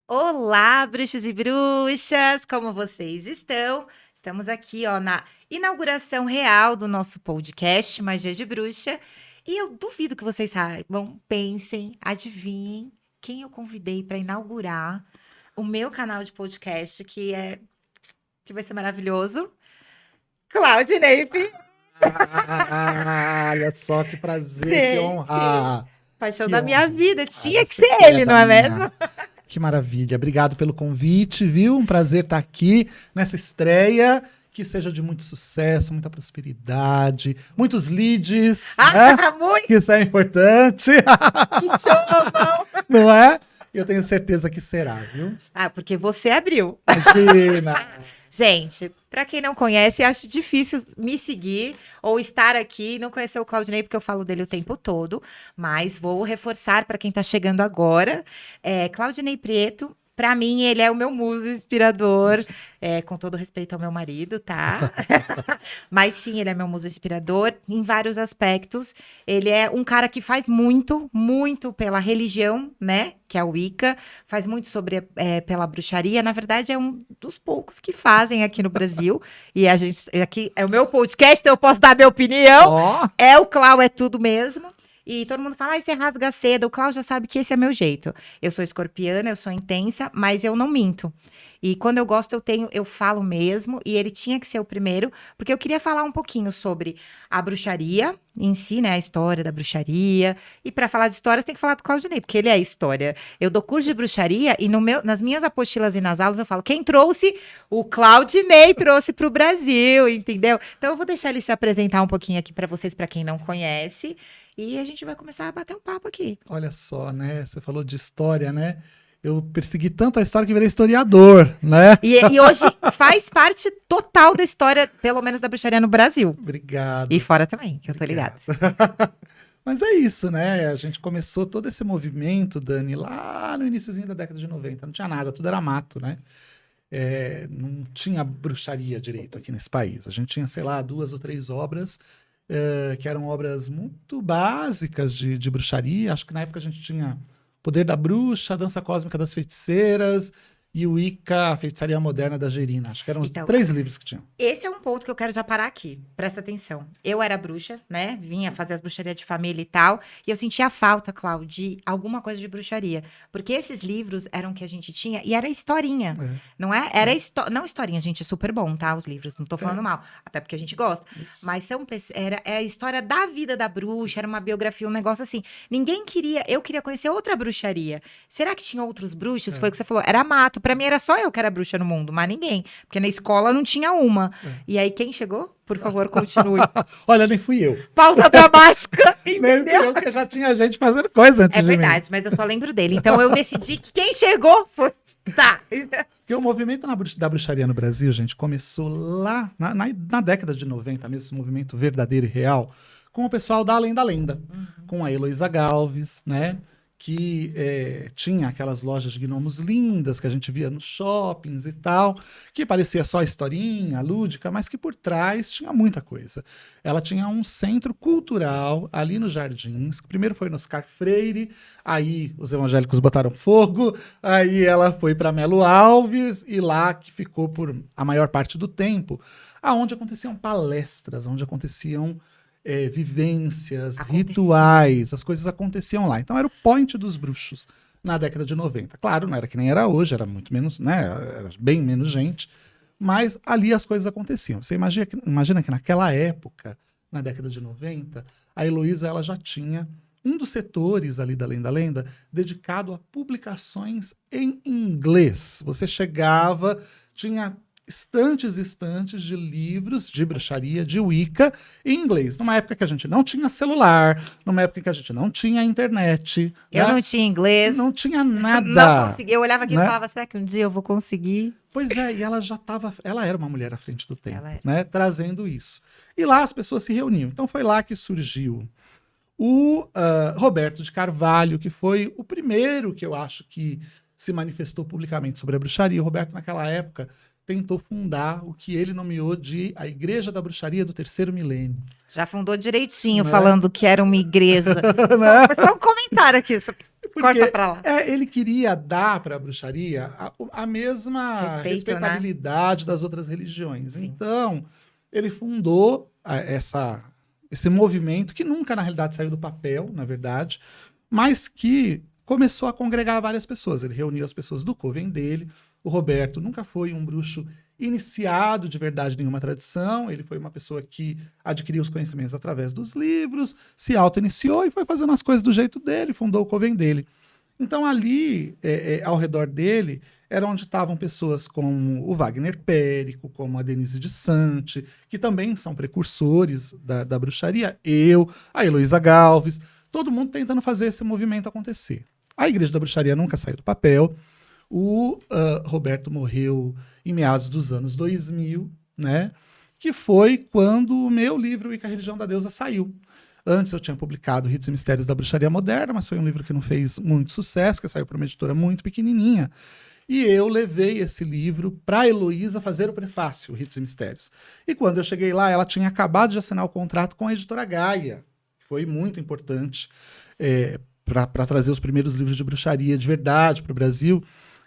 Olá, bruxos e bruxas! Como vocês estão? Estamos aqui, ó, na inauguração real do nosso podcast Magia de Bruxa. E eu duvido que vocês saibam, pensem, adivinhem quem eu convidei para inaugurar o meu canal de podcast, que vai ser maravilhoso. Claudinei Prieto. Olha só que prazer, que Gente, honra. paixão Que da minha honra. vida. Tinha que Você ser que é ele, da não é minha. mesmo? Que maravilha. Obrigado pelo convite, viu? Um prazer estar aqui nessa estreia. Que seja de muito sucesso, muita prosperidade, muitos leads, né? Muito Que isso é importante, que show! não é? Eu tenho certeza que será, viu? Porque você abriu. Imagina. Gente, para quem não conhece, acho difícil me seguir ou estar aqui e não conhecer o Claudinei, porque eu falo dele o tempo todo, mas vou reforçar para quem está chegando agora. Claudinei Prieto, para mim, ele é o meu muso inspirador, com todo respeito ao meu marido, tá? Mas sim, ele é meu muso inspirador em vários aspectos. Ele é um cara que faz muito, muito pela religião, né? Que é o Wicca, faz muito pela bruxaria. Na verdade, é um dos poucos que fazem aqui no Brasil. E a gente, aqui é o meu podcast, então eu posso dar minha opinião. Ó, É o Clau, é tudo mesmo. E todo mundo fala, você rasga cedo. O Clau já sabe que esse é meu jeito. Eu sou escorpiana, eu sou intensa, mas eu não minto. E quando eu gosto, eu falo mesmo. E ele tinha que ser o primeiro, porque eu queria falar um pouquinho sobre a bruxaria em si, né? A história da bruxaria. E para falar de histórias, tem que falar do Claudinei, porque ele é a história. Eu dou curso de bruxaria e nas minhas apostilas e nas aulas eu falo, quem trouxe? O Claudinei trouxe para o Brasil, entendeu? Então eu vou deixar ele se apresentar um pouquinho aqui para vocês, para quem não conhece. E a gente vai começar a bater um papo aqui. olha só, né? Você falou de história, né? Eu persegui tanto a história que virei historiador, né? E hoje faz parte total da história, pelo menos da bruxaria no Brasil. Obrigado. E fora também, que eu tô ligada. Mas é isso, né? A gente começou todo esse movimento, Dani, lá no iniciozinho da década de 90. Não tinha nada, tudo era mato, né? Não tinha bruxaria direito aqui nesse país. A gente tinha, sei lá, 2 ou 3 obras que eram obras muito básicas de bruxaria. Acho que na época a gente tinha Poder da Bruxa, a Dança Cósmica das Feiticeiras e o Wicca, a Feitiçaria Moderna da Gerina. Acho que eram os Então, 3 livros que tinham. Esse é um ponto que eu quero já parar aqui. Presta atenção. Eu era bruxa, né? Vinha fazer as bruxarias de família e tal. E eu sentia falta, Cláudia, de alguma coisa de bruxaria. Porque esses livros eram que a gente tinha e era historinha, não é? Era não historinha, gente, é super bom, tá? Os livros, não tô falando mal. Até porque a gente gosta. Isso. Mas é a história da vida da bruxa, era uma biografia, um negócio assim. Ninguém queria, eu queria conhecer outra bruxaria. Será que tinha outros bruxos? Foi o que você falou. Era mato. Pra mim era só eu que era bruxa no mundo, mas ninguém. Porque na escola não tinha uma. E aí, quem chegou? Por favor, continue. Olha, nem fui eu. Pausa dramática, Nem fui entendeu? eu, porque já tinha gente fazendo coisa antes É de mim. verdade, mas eu só lembro dele. Então eu decidi que quem chegou foi. Tá. Porque o movimento da bruxaria no Brasil, gente, começou lá na década de 90, mesmo esse movimento verdadeiro e real, com o pessoal da Além da Lenda, com a Heloísa Galves, né? Que tinha aquelas lojas de gnomos lindas que a gente via nos shoppings e tal, que parecia só historinha, lúdica, mas que por trás tinha muita coisa. Ela tinha um centro cultural ali nos Jardins, que primeiro foi no Oscar Freire, aí os evangélicos botaram fogo, aí ela foi para Melo Alves, e lá que ficou por a maior parte do tempo, aonde aconteciam palestras, onde aconteciam vivências, rituais, as coisas aconteciam lá. Então era o point dos bruxos na década de 90. Claro, não era que nem era hoje, era muito menos, né? Era bem menos gente, mas ali as coisas aconteciam. Você imagina que naquela época, na década de 90, a Heloísa ela já tinha um dos setores ali da Além da Lenda dedicado a publicações em inglês. Você chegava, tinha estantes e estantes de livros de bruxaria, de Wicca, em inglês. Numa época que a gente não tinha celular, numa época que a gente não tinha internet. Eu né? não tinha inglês. Não tinha nada. Não consegui. Eu olhava aqui né? e falava, será que um dia eu vou conseguir? Pois é, e ela já estava, ela era uma mulher à frente do tempo, Ela era. né? Trazendo isso. E lá as pessoas se reuniam. Então foi lá que surgiu o Roberto de Carvalho, que foi o primeiro que eu acho que se manifestou publicamente sobre a bruxaria. O Roberto, naquela época, tentou fundar o que ele nomeou de a Igreja da Bruxaria do Terceiro Milênio. Já fundou direitinho, Né? falando que era uma igreja. Né? Mas só um comentário aqui. Corta pra lá. Ele queria dar para a bruxaria a mesma Respeito, respeitabilidade das outras religiões. Sim. Então, ele fundou esse movimento, que nunca, na realidade, saiu do papel, na verdade, mas que começou a congregar várias pessoas. Ele reuniu as pessoas do coven dele. O Roberto nunca foi um bruxo iniciado de verdade em nenhuma tradição. Ele foi uma pessoa que adquiriu os conhecimentos através dos livros, se auto-iniciou e foi fazendo as coisas do jeito dele, fundou o coven dele. Então ali, ao redor dele, era onde estavam pessoas como o Wagner Périco, como a Denise de Sante, que também são precursores da bruxaria, a Heloísa Galves, todo mundo tentando fazer esse movimento acontecer. A Igreja da Bruxaria nunca saiu do papel. O Roberto morreu em meados dos anos 2000, né? Que foi quando o meu livro, Wicca, a Religião da Deusa, saiu. Antes eu tinha publicado Ritos e Mistérios da Bruxaria Moderna, mas foi um livro que não fez muito sucesso, que saiu para uma editora muito pequenininha. E eu levei esse livro para a Heloísa fazer o prefácio, Ritos e Mistérios. E quando eu cheguei lá, ela tinha acabado de assinar o contrato com a editora Gaia, que foi muito importante para trazer os primeiros livros de bruxaria de verdade para o Brasil.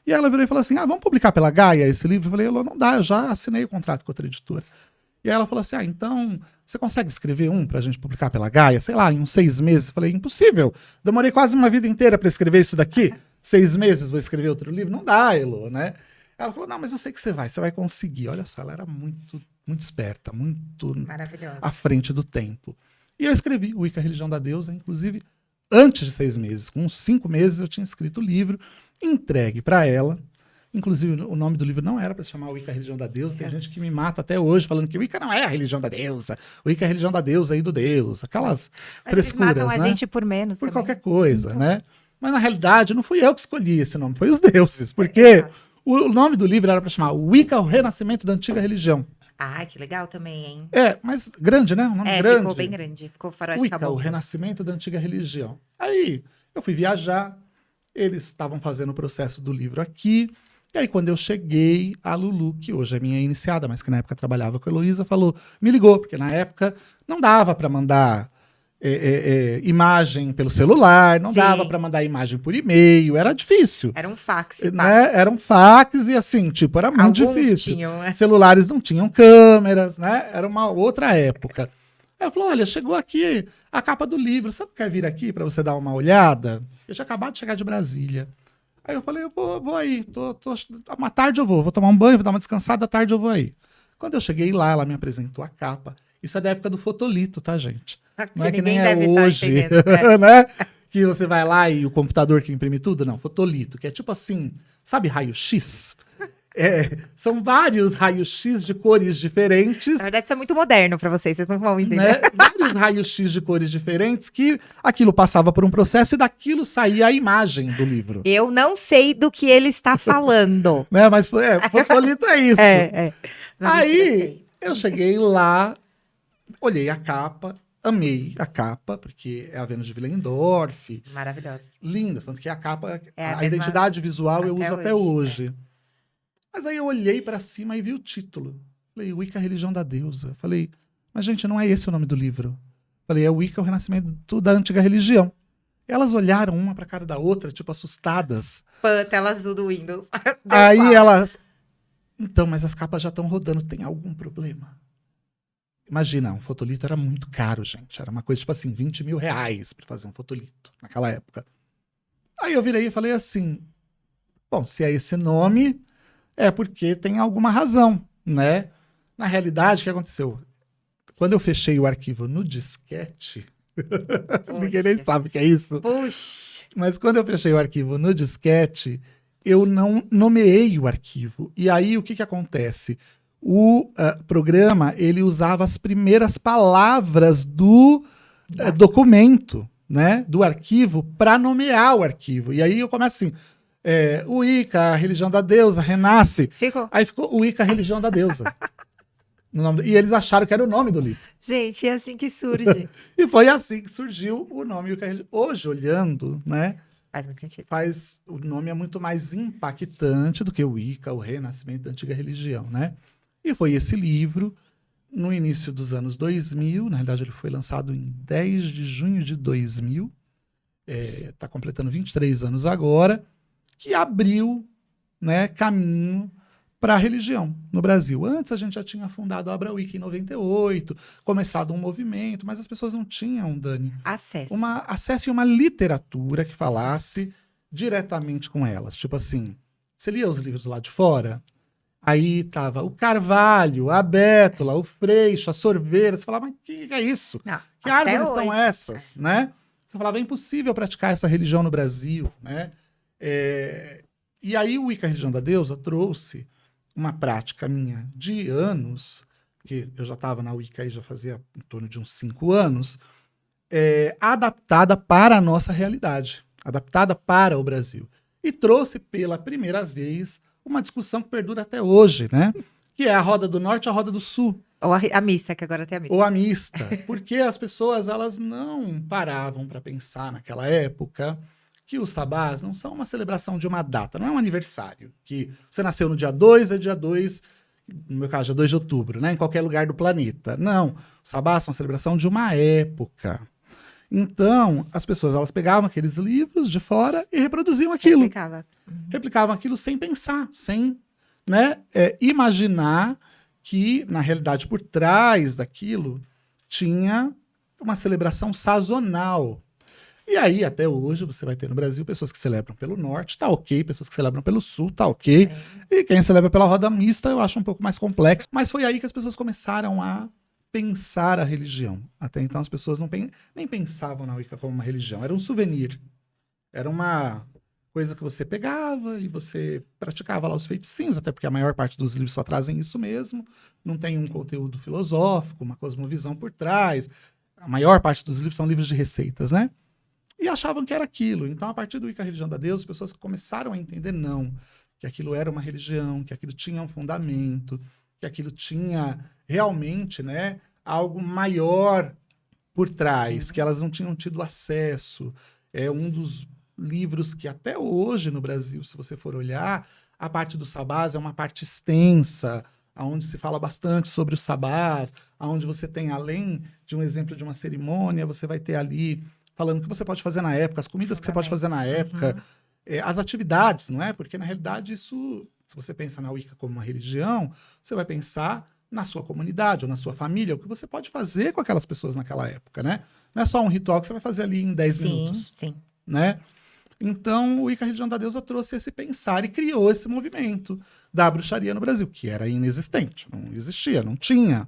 E ela virou e falou assim, vamos publicar pela Gaia esse livro? Eu falei, Elô, não dá, eu já assinei o contrato com outra editora. E aí ela falou assim, então, você consegue escrever um pra gente publicar pela Gaia? Sei lá, em uns 6 meses. Eu falei, impossível, demorei quase uma vida inteira para escrever isso daqui. 6 meses vou escrever outro livro? Não dá, Elô, né? Ela falou, não, mas eu sei que você vai conseguir. Olha só, ela era muito, muito esperta, muito à frente do tempo. E eu escrevi o Wicca, a Religião da Deusa, inclusive, antes de 6 meses. Com uns 5 meses eu tinha escrito o livro, entregue para ela. Inclusive, o nome do livro não era para se chamar Wicca, a Religião da Deusa. Tem gente que me mata até hoje falando que o Wicca não é a religião da deusa. O Wicca é a religião da deusa e do deus. Aquelas frescuras, matam a né? gente por menos Por também. Qualquer coisa, né? Mas, na realidade, não fui eu que escolhi esse nome, foi os deuses. Porque o nome do livro era para chamar Wicca, o Renascimento da Antiga Religião. Ah, que legal também, hein? Mas grande, né? Um nome grande. Ficou bem grande. Ficou faroeste Wicca, o Renascimento da Antiga Religião. Aí, eu fui viajar, eles estavam fazendo o processo do livro aqui, e aí quando eu cheguei, a Lulu, que hoje é minha iniciada, mas que na época trabalhava com a Heloísa, me ligou, porque na época não dava para mandar imagem pelo celular, não dava para mandar imagem por e-mail, era difícil. Era um fax. Né? Era um fax e assim, tipo, era muito difícil. Tinham, Celulares não tinham câmeras, né? Era uma outra época. Ela falou, olha, chegou aqui a capa do livro, você não quer vir aqui para você dar uma olhada? Eu tinha acabado de chegar de Brasília. Aí eu falei, eu vou aí, uma tarde eu vou tomar um banho, vou dar uma descansada, à tarde eu vou aí. Quando eu cheguei lá, ela me apresentou a capa. Isso é da época do fotolito, tá, gente? Não é que nem é hoje, né? Que você vai lá e o computador que imprime tudo. Não, fotolito, que é tipo assim, sabe raio-x? São vários raios-x de cores diferentes. Na verdade, isso é muito moderno para vocês não vão entender. Né? Vários raios-x de cores diferentes que aquilo passava por um processo e daquilo saía a imagem do livro. Eu não sei do que ele está falando. Né? Mas fotolito é isso. Aí eu cheguei lá, olhei a capa, amei a capa, porque é a Vênus de Willendorf. Maravilhosa. Linda, tanto que a capa, a identidade visual eu uso até hoje. Mas aí eu olhei pra cima e vi o título. Falei, Wicca, a Religião da Deusa. Falei, mas gente, não é esse o nome do livro. Falei, é Wicca, o Renascimento da Antiga Religião. Elas olharam uma pra cara da outra, tipo, assustadas. Tela azul do Windows. Aí elas... Então, mas as capas já estão rodando, tem algum problema? Imagina, um fotolito era muito caro, gente. Era uma coisa, tipo assim, 20 mil reais pra fazer um fotolito, naquela época. Aí eu virei e falei assim, bom, se é esse nome... É porque tem alguma razão, né? Na realidade, o que aconteceu? Quando eu fechei o arquivo no disquete, ninguém nem sabe o que é isso. Puxa. Mas quando eu fechei o arquivo no disquete, eu não nomeei o arquivo. E aí, o que acontece? O programa, ele usava as primeiras palavras do documento, né? Do arquivo, para nomear o arquivo. E aí eu começo assim... o Wicca, a Religião da Deusa, renasce. Aí ficou o Wicca, a Religião da Deusa. E eles acharam que era o nome do livro. Gente, é assim que surge. E foi assim que surgiu o nome Wicca. Hoje, olhando, né? Faz muito sentido. O nome é muito mais impactante do que o Wicca, o renascimento da antiga religião, né? E foi esse livro, no início dos anos 2000, na realidade ele foi lançado em 10 de junho de 2000, está completando 23 anos agora, que abriu, né, caminho para a religião no Brasil. Antes a gente já tinha fundado a Abra Wicca em 98, começado um movimento, mas as pessoas não tinham, Dani, acesso a uma literatura que falasse diretamente com elas. Tipo assim, você lia os livros lá de fora, aí tava o Carvalho, a Bétula, o Freixo, a Sorveira, você falava, mas que é isso? Não, Que até árvores hoje. são essas, né? Você falava, é impossível praticar essa religião no Brasil, né? E aí o Wicca, a Religião da Deusa, trouxe uma prática minha de anos, que eu já estava na Wicca aí já fazia em torno de uns 5 anos, adaptada para a nossa realidade, adaptada para o Brasil. E trouxe pela primeira vez uma discussão que perdura até hoje, né? Que é a roda do norte e a roda do sul. Ou a mista, que agora tem a mista. Ou a mista. Porque as pessoas elas não paravam para pensar naquela época que os sabás não são uma celebração de uma data, não é um aniversário. Que você nasceu no dia 2, é dia 2, no meu caso, dia 2 de outubro, né? Em qualquer lugar do planeta. Não. Os sabás são a celebração de uma época. Então, as pessoas elas pegavam aqueles livros de fora e reproduziam aquilo. Replicavam aquilo sem pensar, sem, né, imaginar que, na realidade, por trás daquilo, tinha uma celebração sazonal. E aí, até hoje, você vai ter no Brasil pessoas que celebram pelo norte, tá ok, pessoas que celebram pelo sul, tá ok. E quem celebra pela roda mista, eu acho um pouco mais complexo. Mas foi aí que as pessoas começaram a pensar a religião. Até então, as pessoas nem pensavam na Wicca como uma religião, era um souvenir. Era uma coisa que você pegava e você praticava lá os feiticinhos, até porque a maior parte dos livros só trazem isso mesmo, não tem um conteúdo filosófico, uma cosmovisão por trás. A maior parte dos livros são livros de receitas, né? E achavam que era aquilo. Então, a partir do Wicca, a Religião da Deusa, as pessoas começaram a entender, não, que aquilo era uma religião, que aquilo tinha um fundamento, que aquilo tinha realmente, né, algo maior por trás, Sim. que elas não tinham tido acesso. É um dos livros que até hoje no Brasil, se você for olhar, a parte do sabás é uma parte extensa, onde se fala bastante sobre os sabás, onde você tem, além de um exemplo de uma cerimônia, você vai ter ali falando o que você pode fazer na época, as comidas que você pode fazer na época, as atividades, não é? Porque, na realidade, isso, se você pensa na Wicca como uma religião, você vai pensar na sua comunidade ou na sua família, o que você pode fazer com aquelas pessoas naquela época, né? Não é só um ritual que você vai fazer ali em 10 minutos. Sim. Né? Então, o Wicca, a Religião da Deusa, trouxe esse pensar e criou esse movimento da bruxaria no Brasil, que era inexistente, não existia, não tinha.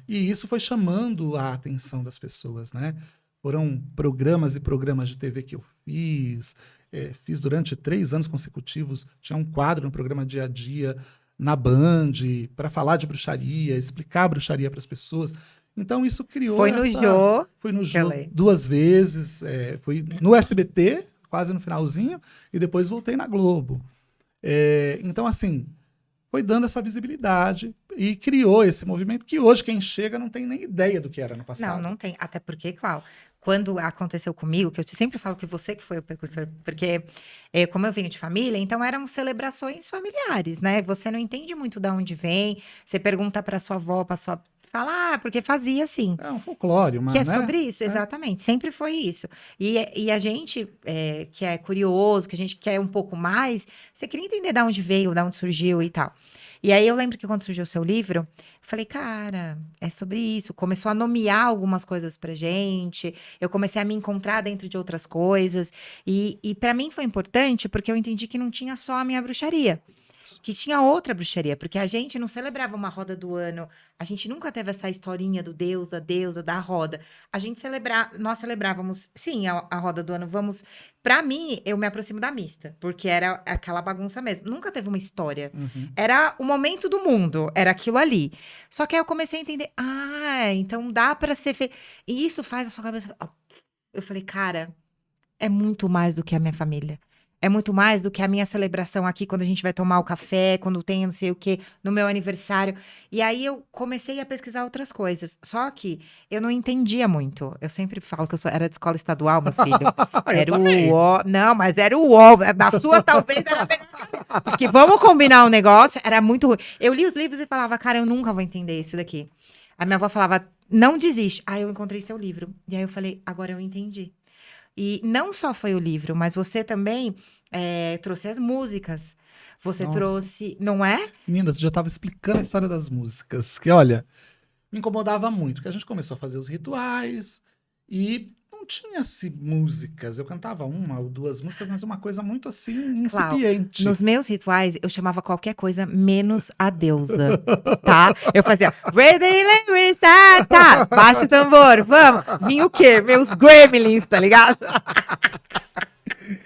E isso foi chamando a atenção das pessoas, né? Foram programas e programas de TV que eu fiz durante 3 anos consecutivos, tinha um quadro no programa Dia a Dia, na Band, para falar de bruxaria, explicar a bruxaria para as pessoas. Então, isso criou... Foi no Jô 2 vezes, foi no SBT, quase no finalzinho, e depois voltei na Globo. Então, assim, foi dando essa visibilidade e criou esse movimento que hoje quem chega não tem nem ideia do que era no passado. Não tem. Até porque, Cláudio, quando aconteceu comigo, que eu sempre falo que você que foi o precursor, porque como eu venho de família, então eram celebrações familiares, né? Você não entende muito de onde vem, você pergunta para sua avó, para sua... Fala, porque fazia assim. É um folclore, que é sobre isso, exatamente. Sempre foi isso. E a gente, que é curioso, que a gente quer um pouco mais, você queria entender de onde veio, de onde surgiu e tal. E aí eu lembro que quando surgiu o seu livro, eu falei, cara, é sobre isso. Começou a nomear algumas coisas pra gente, eu comecei a me encontrar dentro de outras coisas. E para mim foi importante porque eu entendi que não tinha só a minha bruxaria. Que tinha outra bruxaria, porque a gente não celebrava uma roda do ano, a gente nunca teve essa historinha do deus, da deusa, da roda. Nós celebrávamos, sim, a roda do ano, pra mim, eu me aproximo da mista, porque era aquela bagunça mesmo, nunca teve uma história. Era o momento do mundo, era aquilo ali. Só que aí eu comecei a entender, então dá pra ser feito. E isso faz a sua cabeça... Eu falei, cara, é muito mais do que a minha família. É muito mais do que a minha celebração aqui, quando a gente vai tomar o café, quando tem não sei o quê, no meu aniversário. E aí eu comecei a pesquisar outras coisas. Só que eu não entendia muito. Eu sempre falo que era de escola estadual, meu filho. Eu Era o também. ó. Não, mas era o ó. Na sua, talvez, era melhor. Porque vamos combinar um negócio, era muito ruim. Eu li os livros e falava, cara, eu nunca vou entender isso daqui. A minha avó falava, não desiste. Aí eu encontrei seu livro. E aí eu falei, agora eu entendi. E não só foi o livro, mas você também trouxe as músicas. Você Nossa. trouxe, não é? Menina, você já estava explicando a história das músicas. Que, olha, me incomodava muito, porque a gente começou a fazer os rituais e não tinha-se músicas. Eu cantava uma ou duas músicas, mas uma coisa muito assim, Clau, incipiente. nos meus rituais, eu chamava qualquer coisa menos a deusa, tá? Eu fazia, ready, let tá, baixa o tambor, vamos. Vinha o quê? Meus gremlins, tá ligado?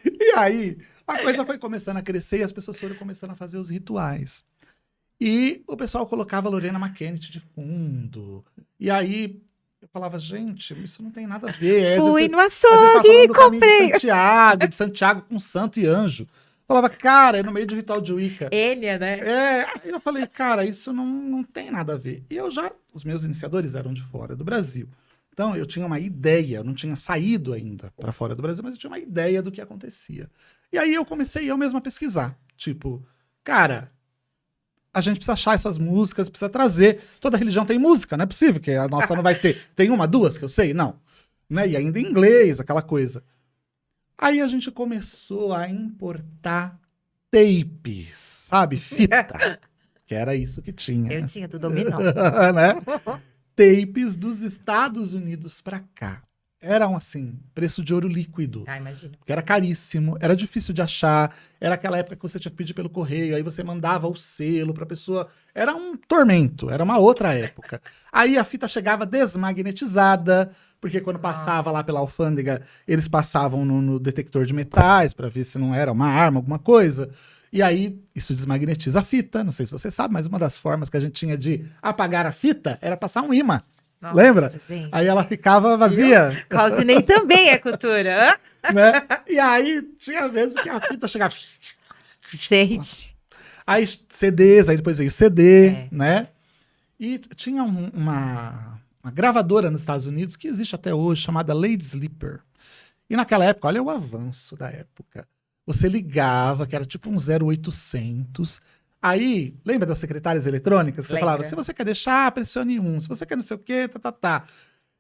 E aí, a coisa foi começando a crescer e as pessoas foram começando a fazer os rituais. E o pessoal colocava a Lorena McKennitt de fundo. E aí, eu falava, gente, isso não tem nada a ver. Fui no Às vezes tá açougue falando e do caminho comprei. de Santiago com santo e anjo. Falava, cara, é no meio de ritual de Wicca. Enya, né? Aí eu falei, cara, isso não tem nada a ver. E os meus iniciadores eram de fora do Brasil. Então eu tinha uma ideia, eu não tinha saído ainda para fora do Brasil, mas eu tinha uma ideia do que acontecia. E aí eu comecei eu mesmo a pesquisar. Tipo, cara, a gente precisa achar essas músicas, precisa trazer. Toda religião tem música, não é possível que a nossa não vai ter. Tem uma, duas que eu sei? Não. Né? E ainda em inglês, aquela coisa. Aí a gente começou a importar tapes, sabe? Fita. Que era isso que tinha. Eu tinha do dominó. Né? Tapes dos Estados Unidos para cá. Eram assim, preço de ouro líquido. Ah, imagina. Porque era caríssimo, era difícil de achar. Era aquela época que você tinha que pedir pelo correio, aí você mandava o selo pra pessoa. Era um tormento, era uma outra época. Aí a fita chegava desmagnetizada, porque quando passava lá pela alfândega, eles passavam no detector de metais para ver se não era uma arma, alguma coisa. E aí, isso desmagnetiza a fita. Não sei se você sabe, mas uma das formas que a gente tinha de apagar a fita era passar um imã. Nossa, Lembra? gente. Aí ela ficava vazia. Claudinei também é cultura. Hã? Né? E aí, tinha vezes que a fita chegava... Gente. Aí CDs, aí depois veio CD, É. né? E tinha uma gravadora nos Estados Unidos, que existe até hoje, chamada Lady Sleeper. E naquela época, olha o avanço da época. Você ligava, que era tipo um 0800. Aí, lembra das secretárias eletrônicas? Você falava, se você quer deixar, pressione 1. Se você quer não sei o quê, tá.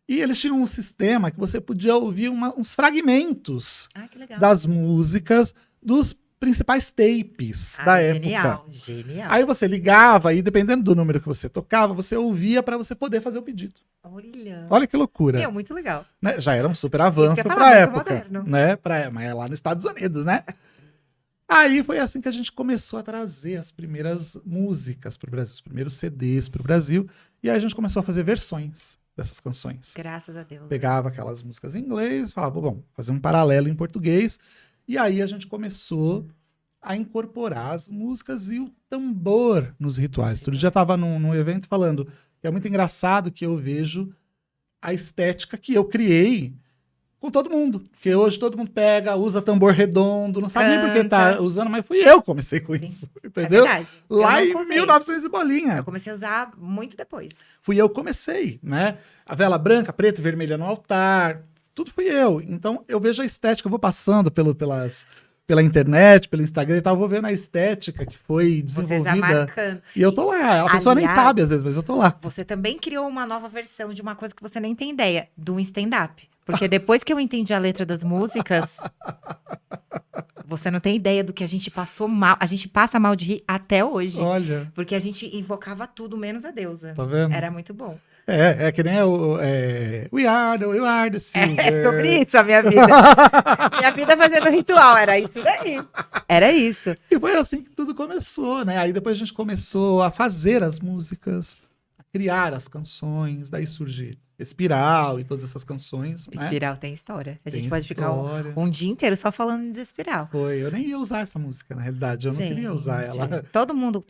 E eles tinham um sistema que você podia ouvir uns fragmentos Ah, que legal. das músicas dos principais tapes da época. Genial. Aí você ligava e, dependendo do número que você tocava, você ouvia para você poder fazer o pedido. Olha que loucura. muito legal. Né? Já era um super avanço Isso que eu ia para falar, a muito época. moderno. Né? Mas é lá nos Estados Unidos, né? Aí foi assim que a gente começou a trazer as primeiras músicas para o Brasil, os primeiros CDs para o Brasil. E aí a gente começou a fazer versões dessas canções. Graças a Deus. Pegava aquelas músicas em inglês, falava, bom, fazer um paralelo em português. E aí a gente começou a incorporar as músicas e o tambor nos rituais. Outro dia eu estava num evento falando que é muito engraçado que eu vejo a estética que eu criei com todo mundo. Porque hoje todo mundo pega, usa tambor redondo, não sabe nem por que tá usando, mas fui eu que comecei com isso, entendeu? É verdade. Lá em 1900 e bolinha. Eu comecei a usar muito depois. Fui eu que comecei, né? A vela branca, preta e vermelha no altar, tudo fui eu. Então eu vejo a estética, eu vou passando pela internet, pelo Instagram e tal, eu vou vendo a estética que foi desenvolvida. Você já marcando. E eu tô lá. A pessoa nem sabe às vezes, mas eu tô lá. Você também criou uma nova versão de uma coisa que você nem tem ideia, do stand-up. Porque depois que eu entendi a letra das músicas, você não tem ideia do que a gente passou mal. A gente passa mal de rir até hoje. Olha. Porque a gente invocava tudo menos a deusa. Tá vendo? Era muito bom. É que nem We are the silver. É sobre isso a minha vida. Minha vida fazendo ritual, era isso daí. Era isso. E foi assim que tudo começou, né? Aí depois a gente começou a fazer as músicas, a criar as canções, daí surge Espiral e todas essas canções, né? Espiral tem história. A gente Tem pode ficar história. um dia inteiro só falando de Espiral. Foi, eu nem ia usar essa música, na realidade. Eu não queria usar ela. Todo mundo,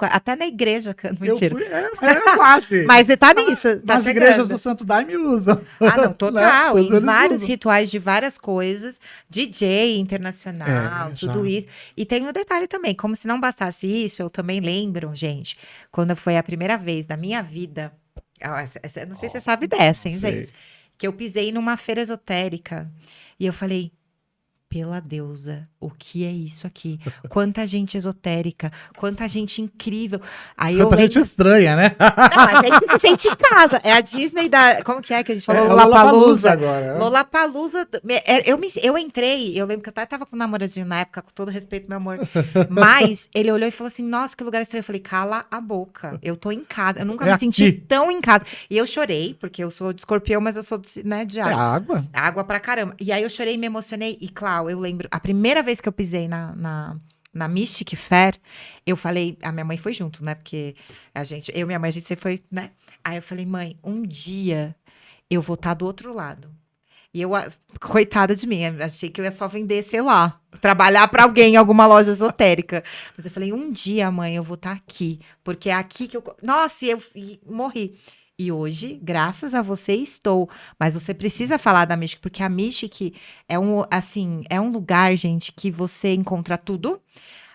até na igreja canta, Eu mentira. fui, quase. Mas você tá nisso, tá Nas chegando. igrejas do Santo Daime usam. Ah, não, total. Né? Em Todos vários usam. rituais de várias coisas, DJ internacional, tudo já. isso. E tem um detalhe também, como se não bastasse isso, eu também lembro, gente, quando foi a primeira vez da minha vida, não sei se você sabe dessa, hein, sei. gente, que eu pisei numa feira esotérica e eu falei, pela deusa, o que é isso aqui? Quanta gente esotérica, quanta gente incrível. Aí eu Tanta gente estranha, né? Não, a gente se sente em casa. É a Disney da. Como que é que a gente falou? Lollapalooza agora. Lollapalooza. Eu entrei, eu lembro que eu até tava com um namoradinho na época, com todo respeito, meu amor. Mas ele olhou e falou assim: nossa, que lugar estranho. Eu falei, cala a boca. Eu tô em casa. Eu nunca me senti tão em casa. E eu chorei, porque eu sou de Escorpião, mas eu sou de É água. água. Água pra caramba. E aí eu chorei e me emocionei. E, claro, eu lembro, a primeira vez que eu pisei na Mystic Fair, eu falei, a minha mãe foi junto, né? Porque eu e minha mãe, a gente sempre foi, né? Aí eu falei, mãe, um dia eu vou estar do outro lado. E eu, coitada de mim, achei que eu ia só vender, sei lá, trabalhar para alguém em alguma loja esotérica. Mas eu falei, um dia, mãe, eu vou estar aqui, porque é aqui que eu... Nossa, e morri. E hoje, graças a você, estou. Mas você precisa falar da Mystic, porque a Mystic é um lugar, gente, que você encontra tudo,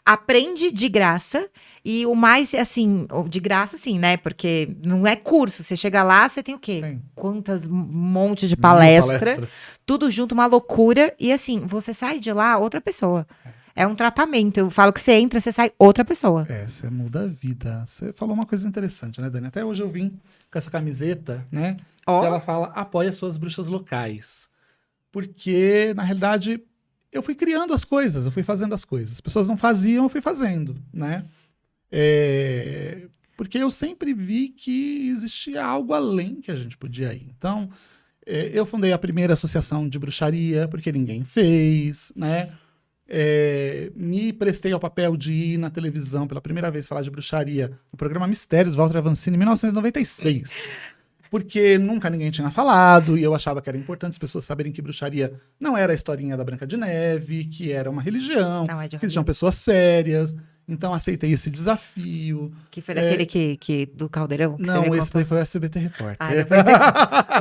aprende de graça, e o mais, assim, de graça, sim, né? Porque não é curso. Você chega lá, você tem o quê? Tem. Quantas monte de palestra, Palestras. tudo junto, uma loucura. E assim, você sai de lá outra pessoa. É um tratamento. Eu falo que você entra, você sai outra pessoa. Você muda a vida. Você falou uma coisa interessante, né, Dani? Até hoje eu vim com essa camiseta, né? Ó. Que ela fala, apoia suas bruxas locais. Porque, na realidade, eu fui criando as coisas, eu fui fazendo as coisas. As pessoas não faziam, eu fui fazendo, né? Porque eu sempre vi que existia algo além que a gente podia ir. Então, eu fundei a primeira associação de bruxaria, porque ninguém fez, né? Me prestei ao papel de ir na televisão pela primeira vez falar de bruxaria no programa Mistério do Walter Avancini em 1996. Porque nunca ninguém tinha falado, e eu achava que era importante as pessoas saberem que bruxaria não era a historinha da Branca de Neve, que era uma religião, Não é de que existiam pessoas sérias. Então aceitei esse desafio. Que foi daquele que do Caldeirão? Que Não, você me esse contou? daí foi o SBT Repórter. Ah, depois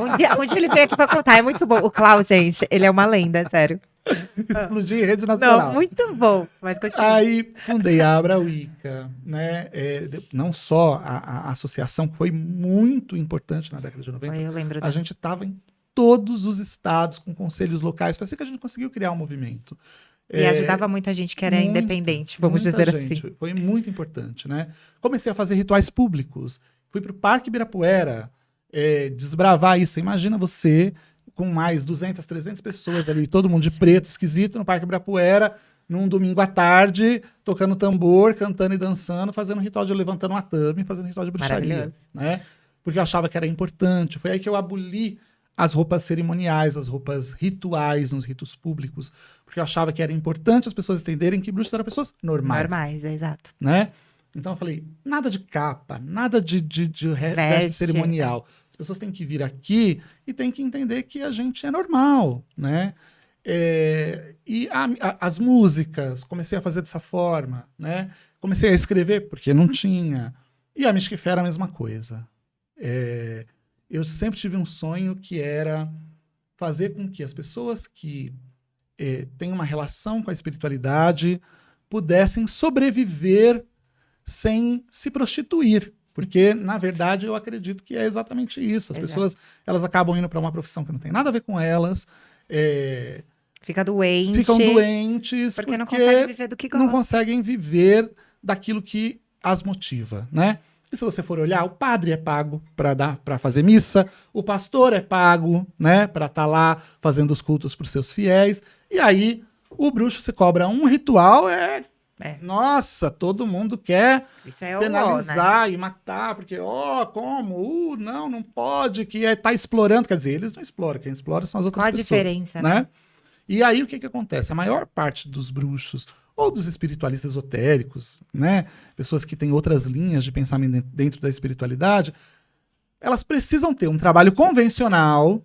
um dia ele veio aqui pra contar, é muito bom. O Klaus, gente, ele é uma lenda, sério. Explodi em rede nacional. Não, muito bom. Mas continua. Aí fundei a Abra Wicca, né? Não só a associação, que foi muito importante na década de 90. Eu lembro A gente estava em todos os estados com conselhos locais. Foi assim que a gente conseguiu criar um movimento. E ajudava muita gente que era independente, vamos dizer assim. Foi muito importante, né? Comecei a fazer rituais públicos. Fui para o Parque Ibirapuera desbravar isso. Imagina você com mais 200, 300 pessoas ali, todo mundo de preto, esquisito, no Parque Ibirapuera, num domingo à tarde, tocando tambor, cantando e dançando, fazendo um ritual de levantando uma tame, fazendo um ritual de bruxaria, né? Porque eu achava que era importante. Foi aí que eu aboli as roupas cerimoniais, as roupas rituais nos ritos públicos, porque eu achava que era importante as pessoas entenderem que bruxos eram pessoas normais. Normais, exato. Né? Então eu falei, nada de capa, nada de veste cerimonial. As pessoas têm que vir aqui e têm que entender que a gente é normal, né? E as músicas, comecei a fazer dessa forma, né? Comecei a escrever, porque não tinha. E a Mystic Fair era a mesma coisa. Eu sempre tive um sonho que era fazer com que as pessoas que têm uma relação com a espiritualidade pudessem sobreviver sem se prostituir. Porque, na verdade, eu acredito que é exatamente isso. As pessoas, elas acabam indo para uma profissão que não tem nada a ver com elas. Ficam doentes. Porque não conseguem viver do que gostam. Não conseguem viver daquilo que as motiva, né? E se você for olhar, o padre é pago para fazer missa, o pastor é pago, né, para estar lá fazendo os cultos para os seus fiéis. E aí, o bruxo se cobra um ritual, nossa, todo mundo quer penalizar e matar, porque, como? Não pode, que tá explorando. Quer dizer, eles não exploram, quem explora são as outras pessoas. Qual a diferença, né? E aí, o que acontece? A maior parte dos bruxos, ou dos espiritualistas esotéricos, né? Pessoas que têm outras linhas de pensamento dentro da espiritualidade, elas precisam ter um trabalho convencional,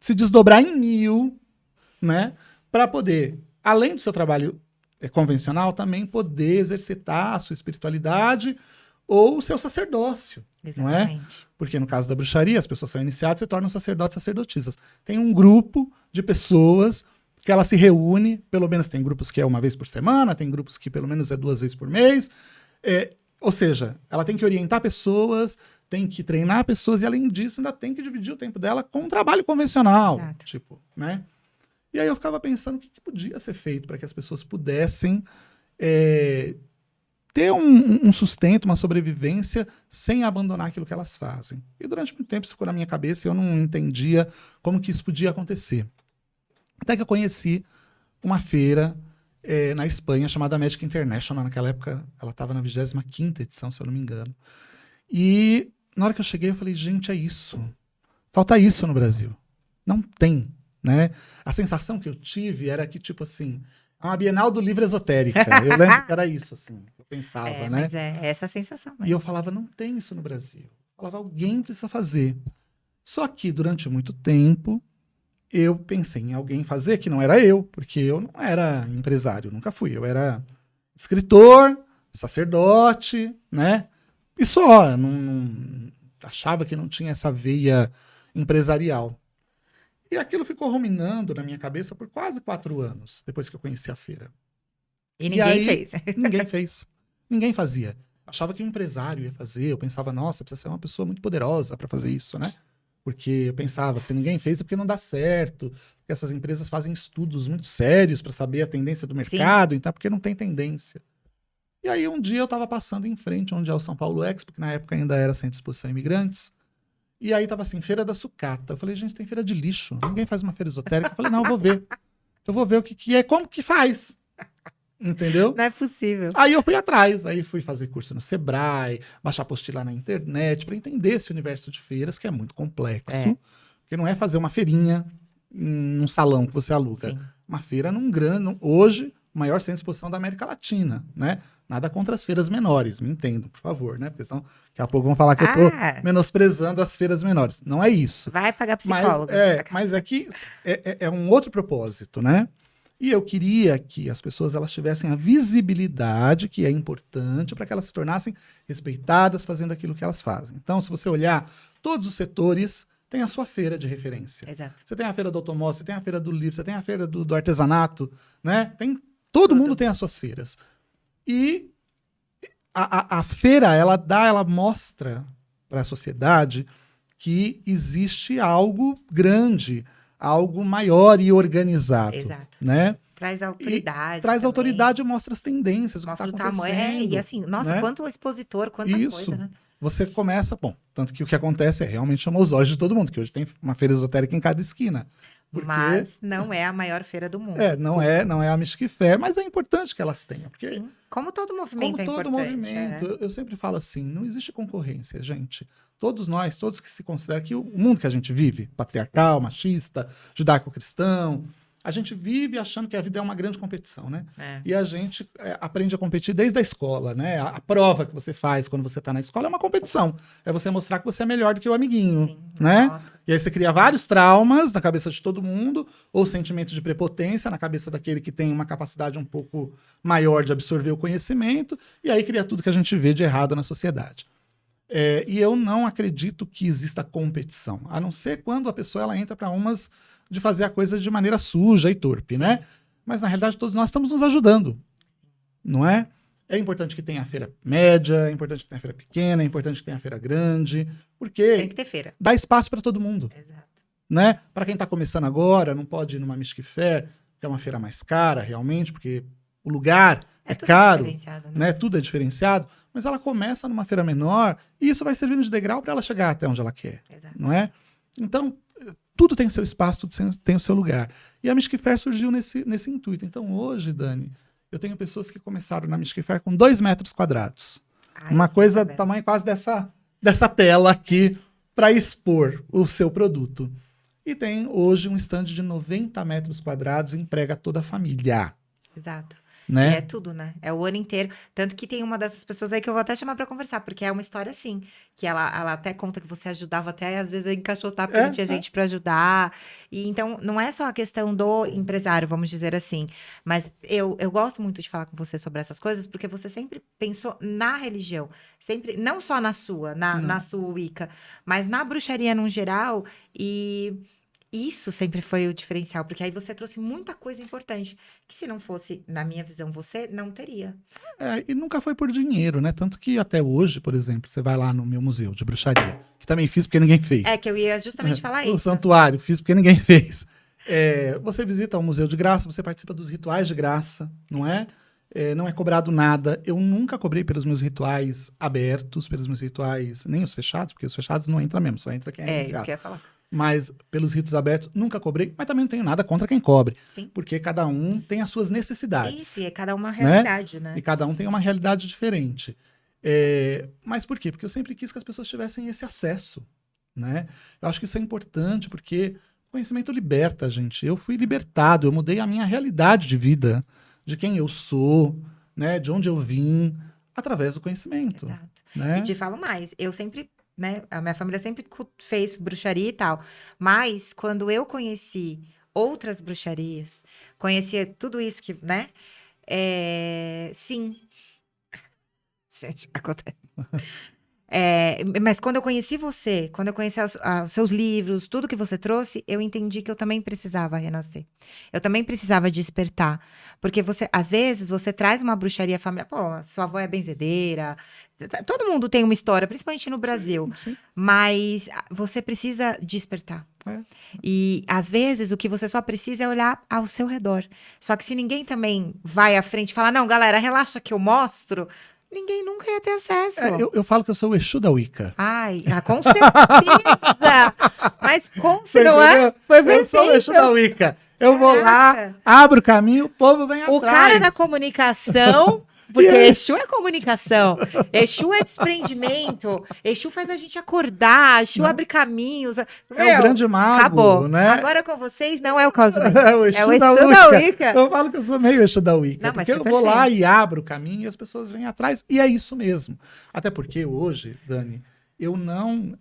se desdobrar em 1000, né? Para poder, além do seu trabalho convencional, também poder exercitar a sua espiritualidade ou o seu sacerdócio. Exatamente. Não é? Porque no caso da bruxaria, as pessoas são iniciadas e se tornam sacerdotes e sacerdotisas. Tem um grupo de pessoas que ela se reúne, pelo menos tem grupos que é uma vez por semana, tem grupos que pelo menos é 2 vezes por mês. Ou seja, ela tem que orientar pessoas, tem que treinar pessoas e, além disso, ainda tem que dividir o tempo dela com um trabalho convencional. Exato. Tipo, né? E aí eu ficava pensando o que podia ser feito para que as pessoas pudessem ter um sustento, uma sobrevivência, sem abandonar aquilo que elas fazem. E durante muito tempo isso ficou na minha cabeça e eu não entendia como que isso podia acontecer. Até que eu conheci uma feira na Espanha chamada Magic International. Naquela época ela estava na 25ª edição, se eu não me engano. E na hora que eu cheguei eu falei, gente, é isso. Falta isso no Brasil. Não tem, né? A sensação que eu tive era que, tipo assim, é uma Bienal do Livro Esotérica. Eu lembro que era isso, assim, eu pensava, né? Mas é essa a sensação. E eu falava, não tem isso no Brasil. Eu falava, alguém precisa fazer. Só que durante muito tempo eu pensei em alguém fazer, que não era eu, porque eu não era empresário, nunca fui. Eu era escritor, sacerdote, né? E só, eu não achava que não tinha essa veia empresarial. E aquilo ficou ruminando na minha cabeça por quase 4 anos, depois que eu conheci a feira. E ninguém aí, fez. Ninguém fez. Ninguém fazia. Achava que um empresário ia fazer. Eu pensava, nossa, precisa ser uma pessoa muito poderosa para fazer isso, né? Porque eu pensava, se ninguém fez é porque não dá certo. Porque essas empresas fazem estudos muito sérios para saber a tendência do mercado, então porque não tem tendência. E aí um dia eu estava passando em frente onde é o São Paulo Expo, que na época ainda era Centro de Exposição Imigrantes. E aí tava assim, feira da sucata. Eu falei, gente, tem feira de lixo. Ninguém faz uma feira esotérica. Eu falei, não, eu vou ver. Eu vou ver o que é, como que faz. Entendeu? Não é possível. Aí eu fui atrás, aí fui fazer curso no Sebrae, baixar apostila na internet, para entender esse universo de feiras, que é muito complexo. Porque não é fazer uma feirinha num salão que você aluga. Sim. Uma feira num grande, hoje, o maior centro de exposição da América Latina, né? Nada contra as feiras menores, me entendam, por favor, né? Porque senão, daqui a pouco vão falar que eu tô menosprezando as feiras menores. Não é isso. Vai pagar psicólogo. Mas é que é um outro propósito, né? E eu queria que as pessoas elas tivessem a visibilidade que é importante para que elas se tornassem respeitadas fazendo aquilo que elas fazem. Então, se você olhar, todos os setores têm a sua feira de referência. Exato. Você tem a feira do automóvel, você tem a feira do livro, você tem a feira do artesanato, né? Todo mundo tem as suas feiras. E a feira, ela mostra para a sociedade que existe algo grande, algo maior e organizado. Exato. Né? Traz autoridade. Traz autoridade e mostra as tendências, mostra o que está acontecendo. E assim, nossa, né? quanto expositor, quanta Isso. coisa, né? Você começa, tanto que o que acontece realmente chamou os olhos de todo mundo, que hoje tem uma feira esotérica em cada esquina. Porque, mas não é a maior feira do mundo. Não é a Mystic Fair, mas é importante que elas tenham. Porque, sim, como todo movimento como todo movimento, né? eu sempre falo assim, não existe concorrência, gente. Todos nós, todos que se consideram que o mundo que a gente vive, patriarcal, machista, judaico-cristão, a gente vive achando que a vida é uma grande competição, né? E a gente aprende a competir desde a escola, né? A prova que você faz quando você está na escola é uma competição. É você mostrar que você é melhor do que o amiguinho, sim, né? E aí você cria vários traumas na cabeça de todo mundo, ou sentimento de prepotência na cabeça daquele que tem uma capacidade um pouco maior de absorver o conhecimento, e aí cria tudo que a gente vê de errado na sociedade. E eu não acredito que exista competição, a não ser quando a pessoa ela entra para umas de fazer a coisa de maneira suja e torpe, né? Mas, na realidade, todos nós estamos nos ajudando, não é? É importante que tenha a feira média, é importante que tenha a feira pequena, é importante que tenha a feira grande, porque tem que ter feira. Dá espaço para todo mundo. Exato. Né? Para quem está começando agora, não pode ir numa Mystic Fair, que é uma feira mais cara, realmente, porque o lugar é caro, né? Tudo é diferenciado, mas ela começa numa feira menor e isso vai servindo de degrau para ela chegar até onde ela quer, não é? Então, tudo tem o seu espaço, tudo tem o seu lugar. E a Mystic Fair surgiu nesse intuito. Então, hoje, Dani, eu tenho pessoas que começaram na Mystic Fair com 2 metros quadrados. Uma coisa do tamanho quase dessa tela aqui para expor o seu produto. E tem hoje um stand de 90 metros quadrados e emprega toda a família. Exato. né? E é tudo, né? É o ano inteiro. Tanto que tem uma dessas pessoas aí que eu vou até chamar pra conversar, porque é uma história assim, que ela até conta que você ajudava até, às vezes, a encaixotar, porque não tinha gente pra ajudar. E então, não é só a questão do empresário, vamos dizer assim. Mas eu gosto muito de falar com você sobre essas coisas, porque você sempre pensou na religião. Sempre, não só na sua, na Não. sua Wicca, mas na bruxaria no geral. E isso sempre foi o diferencial, porque aí você trouxe muita coisa importante, que se não fosse, na minha visão, você não teria. E nunca foi por dinheiro, né? Tanto que até hoje, por exemplo, você vai lá no meu museu de bruxaria, que também fiz porque ninguém fez. É que eu ia justamente falar O isso. santuário, fiz porque ninguém fez. Você visita o museu de graça, você participa dos rituais de graça, não é? Não é cobrado nada. Eu nunca cobrei pelos meus rituais abertos, pelos meus rituais, nem os fechados, porque os fechados não entra mesmo, só entra quem é Isso iniciado. que eu ia falar. Mas pelos ritos abertos, nunca cobrei, mas também não tenho nada contra quem cobre, Sim. porque cada um tem as suas necessidades. Isso, e é cada uma realidade, né? E cada um tem uma realidade diferente. Mas por quê? Porque eu sempre quis que as pessoas tivessem esse acesso, né? Eu acho que isso é importante, porque o conhecimento liberta a gente. Eu fui libertado, eu mudei a minha realidade de vida, de quem eu sou, né? De onde eu vim, através do conhecimento. Exato. Né? E te falo mais, eu sempre, né? A minha família sempre fez bruxaria e tal. Mas quando eu conheci outras bruxarias, conhecia tudo isso que, né? Sim. Gente, acontece. Mas quando eu conheci você, quando eu conheci os seus livros, tudo que você trouxe, eu entendi que eu também precisava renascer. Eu também precisava despertar. Porque você, às vezes, você traz uma bruxaria familiar. Pô, sua avó é benzedeira. Todo mundo tem uma história, principalmente no Brasil. Sim. Mas você precisa despertar. E, às vezes, o que você só precisa é olhar ao seu redor. Só que se ninguém também vai à frente e falar, não, galera, relaxa que eu mostro, ninguém nunca ia ter acesso. Eu falo que eu sou o Exu da Wicca. Ai, com certeza! Mas não é? Foi eu sou o Exu da Wicca. Eu vou lá, abro o caminho, o povo vem atrás. O cara da comunicação, porque Exu é comunicação, Exu é desprendimento, Exu faz a gente acordar, Exu abre caminhos. É o grande mago, acabou. Né? Agora com vocês não é o caso. É o Exu da Wicca. Eu falo que eu sou meio Exu da Wicca, porque eu vou lá e abro o caminho e as pessoas vêm atrás. E é isso mesmo. Até porque hoje, Dani, eu não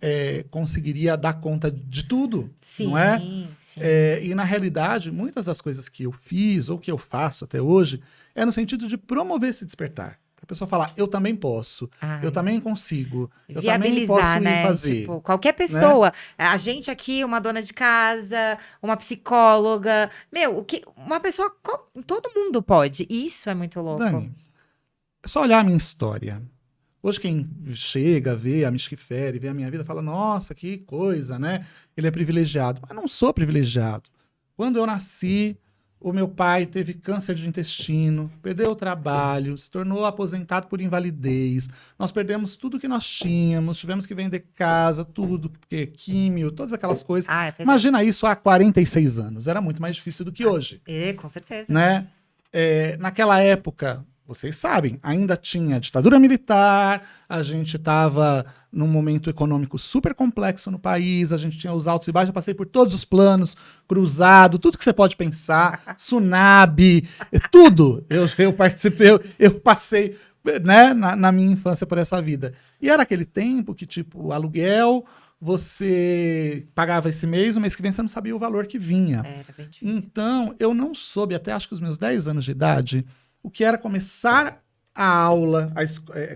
conseguiria dar conta de tudo, sim, não é? Sim. E, na realidade, muitas das coisas que eu fiz ou que eu faço até hoje é no sentido de promover esse despertar. A pessoa falar, eu também posso, eu também consigo, eu também posso ir fazer. Tipo, qualquer pessoa, né? A gente aqui, uma dona de casa, uma psicóloga, uma pessoa, todo mundo pode. Isso é muito louco. Dani, é só olhar a minha história. Hoje quem chega, vê a Misquifere, vê a minha vida, fala, nossa, que coisa, né? Ele é privilegiado. Mas não sou privilegiado. Quando eu nasci, o meu pai teve câncer de intestino, perdeu o trabalho, se tornou aposentado por invalidez. Nós perdemos tudo que nós tínhamos, tivemos que vender casa, tudo, porque químio, todas aquelas coisas. Imagina isso há 46 anos. Era muito mais difícil do que hoje. Com certeza. Né? Naquela época... Vocês sabem, ainda tinha ditadura militar, a gente estava num momento econômico super complexo no país, a gente tinha os altos e baixos, eu passei por todos os planos, cruzado, tudo que você pode pensar, tsunami, tudo. Eu participei, eu passei, né, na minha infância por essa vida. E era aquele tempo que, tipo, aluguel, você pagava esse mês, o mês que vem você não sabia o valor que vinha. Era bem difícil. Então, eu não soube, até acho que os meus 10 anos de idade, o que era começar a aula,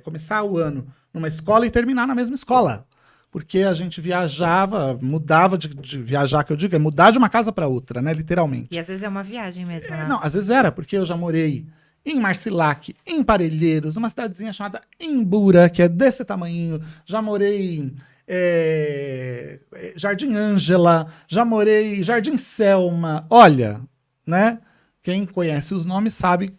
começar o ano numa escola e terminar na mesma escola. Porque a gente viajava, mudava de viajar, que eu digo, é mudar de uma casa para outra, né, literalmente. E às vezes é uma viagem mesmo, né? Não, às vezes era, porque eu já morei em Marcilac, em Parelheiros, numa cidadezinha chamada Imbura, que é desse tamanho. Já morei Jardim Ângela, já morei Jardim Selma. Olha, né, quem conhece os nomes sabe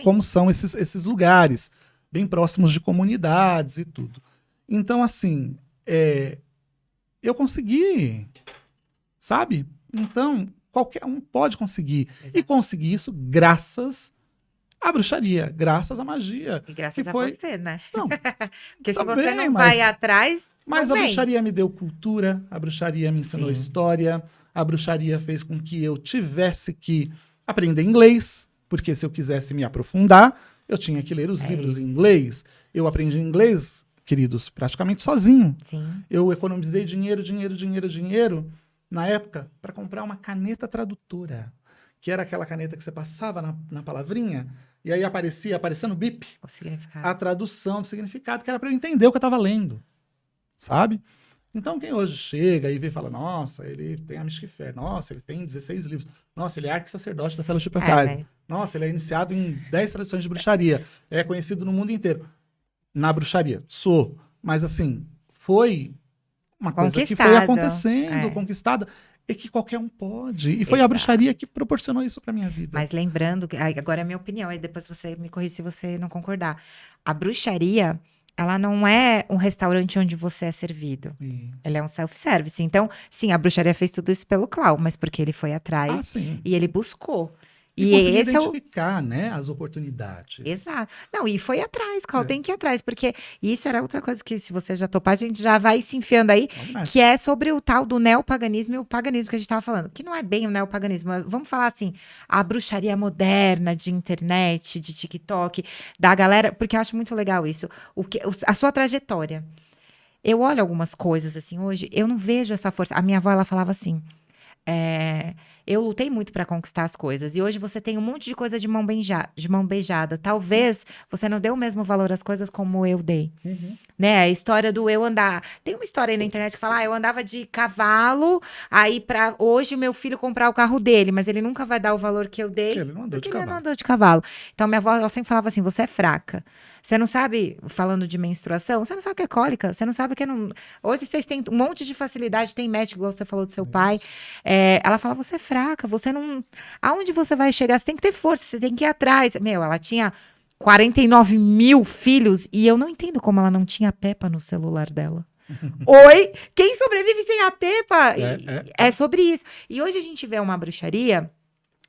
como são esses lugares, bem próximos de comunidades e tudo. Então, assim, eu consegui, sabe? Então, qualquer um pode conseguir. Exato. E conseguir isso graças à bruxaria, graças à magia. E graças a você, né? Não, porque se você não vai atrás, mas a bruxaria me deu cultura, a bruxaria me ensinou história, a bruxaria fez com que eu tivesse que aprender inglês, Porque se eu quisesse me aprofundar, eu tinha que ler os livros isso. em inglês. Eu aprendi inglês, queridos, praticamente sozinho. Sim. Eu economizei dinheiro na época para comprar uma caneta tradutora, que era aquela caneta que você passava na palavrinha e aí aparecia no bip O significado. a tradução do significado, que era para eu entender o que eu estava lendo, sabe? Então, quem hoje chega e vê e fala, nossa, ele tem a Mystic Fair, nossa, ele tem 16 livros, nossa, ele é arqui-sacerdote da Fellowship of Christ, nossa, ele é iniciado em 10 tradições de bruxaria, é conhecido no mundo inteiro. Na bruxaria, sou. Mas, assim, foi uma coisa que foi acontecendo, conquistada, e que qualquer um pode. E foi a bruxaria que proporcionou isso para minha vida. Mas lembrando, agora é a minha opinião, e depois você me corrige se você não concordar. A bruxaria, ela não é um restaurante onde você é servido. Isso. Ela é um self-service. Então, sim, a bruxaria fez tudo isso pelo Clau, mas porque ele foi atrás e ele buscou. E conseguir identificar, né, as oportunidades. Exato. Não, e foi atrás, Clau, tem que ir atrás, porque isso era outra coisa que, se você já topar, a gente já vai se enfiando aí, que é sobre o tal do neopaganismo e o paganismo que a gente estava falando, que não é bem o neopaganismo, vamos falar assim, a bruxaria moderna de internet, de TikTok, da galera, porque eu acho muito legal isso, a sua trajetória. Eu olho algumas coisas, assim, hoje, eu não vejo essa força. A minha avó, ela falava assim, eu lutei muito para conquistar as coisas. E hoje você tem um monte de coisa de mão beijada. Talvez você não dê o mesmo valor às coisas como eu dei. Né? A história do eu andar. Tem uma história aí na internet que fala, eu andava de cavalo, aí para hoje meu filho comprar o carro dele, mas ele nunca vai dar o valor que eu dei, porque ele não andou de cavalo. Então minha avó, ela sempre falava assim, você é fraca. Você não sabe, falando de menstruação, você não sabe o que é cólica, você não sabe o que é... Não... Hoje vocês têm um monte de facilidade, tem médico, igual você falou do seu pai. Ela fala, você é fraca, você não... Aonde você vai chegar? Você tem que ter força, você tem que ir atrás. Meu, ela tinha 49 mil filhos e eu não entendo como ela não tinha a Peppa no celular dela. Oi? Quem sobrevive sem a Peppa? É sobre isso. E hoje a gente vê uma bruxaria...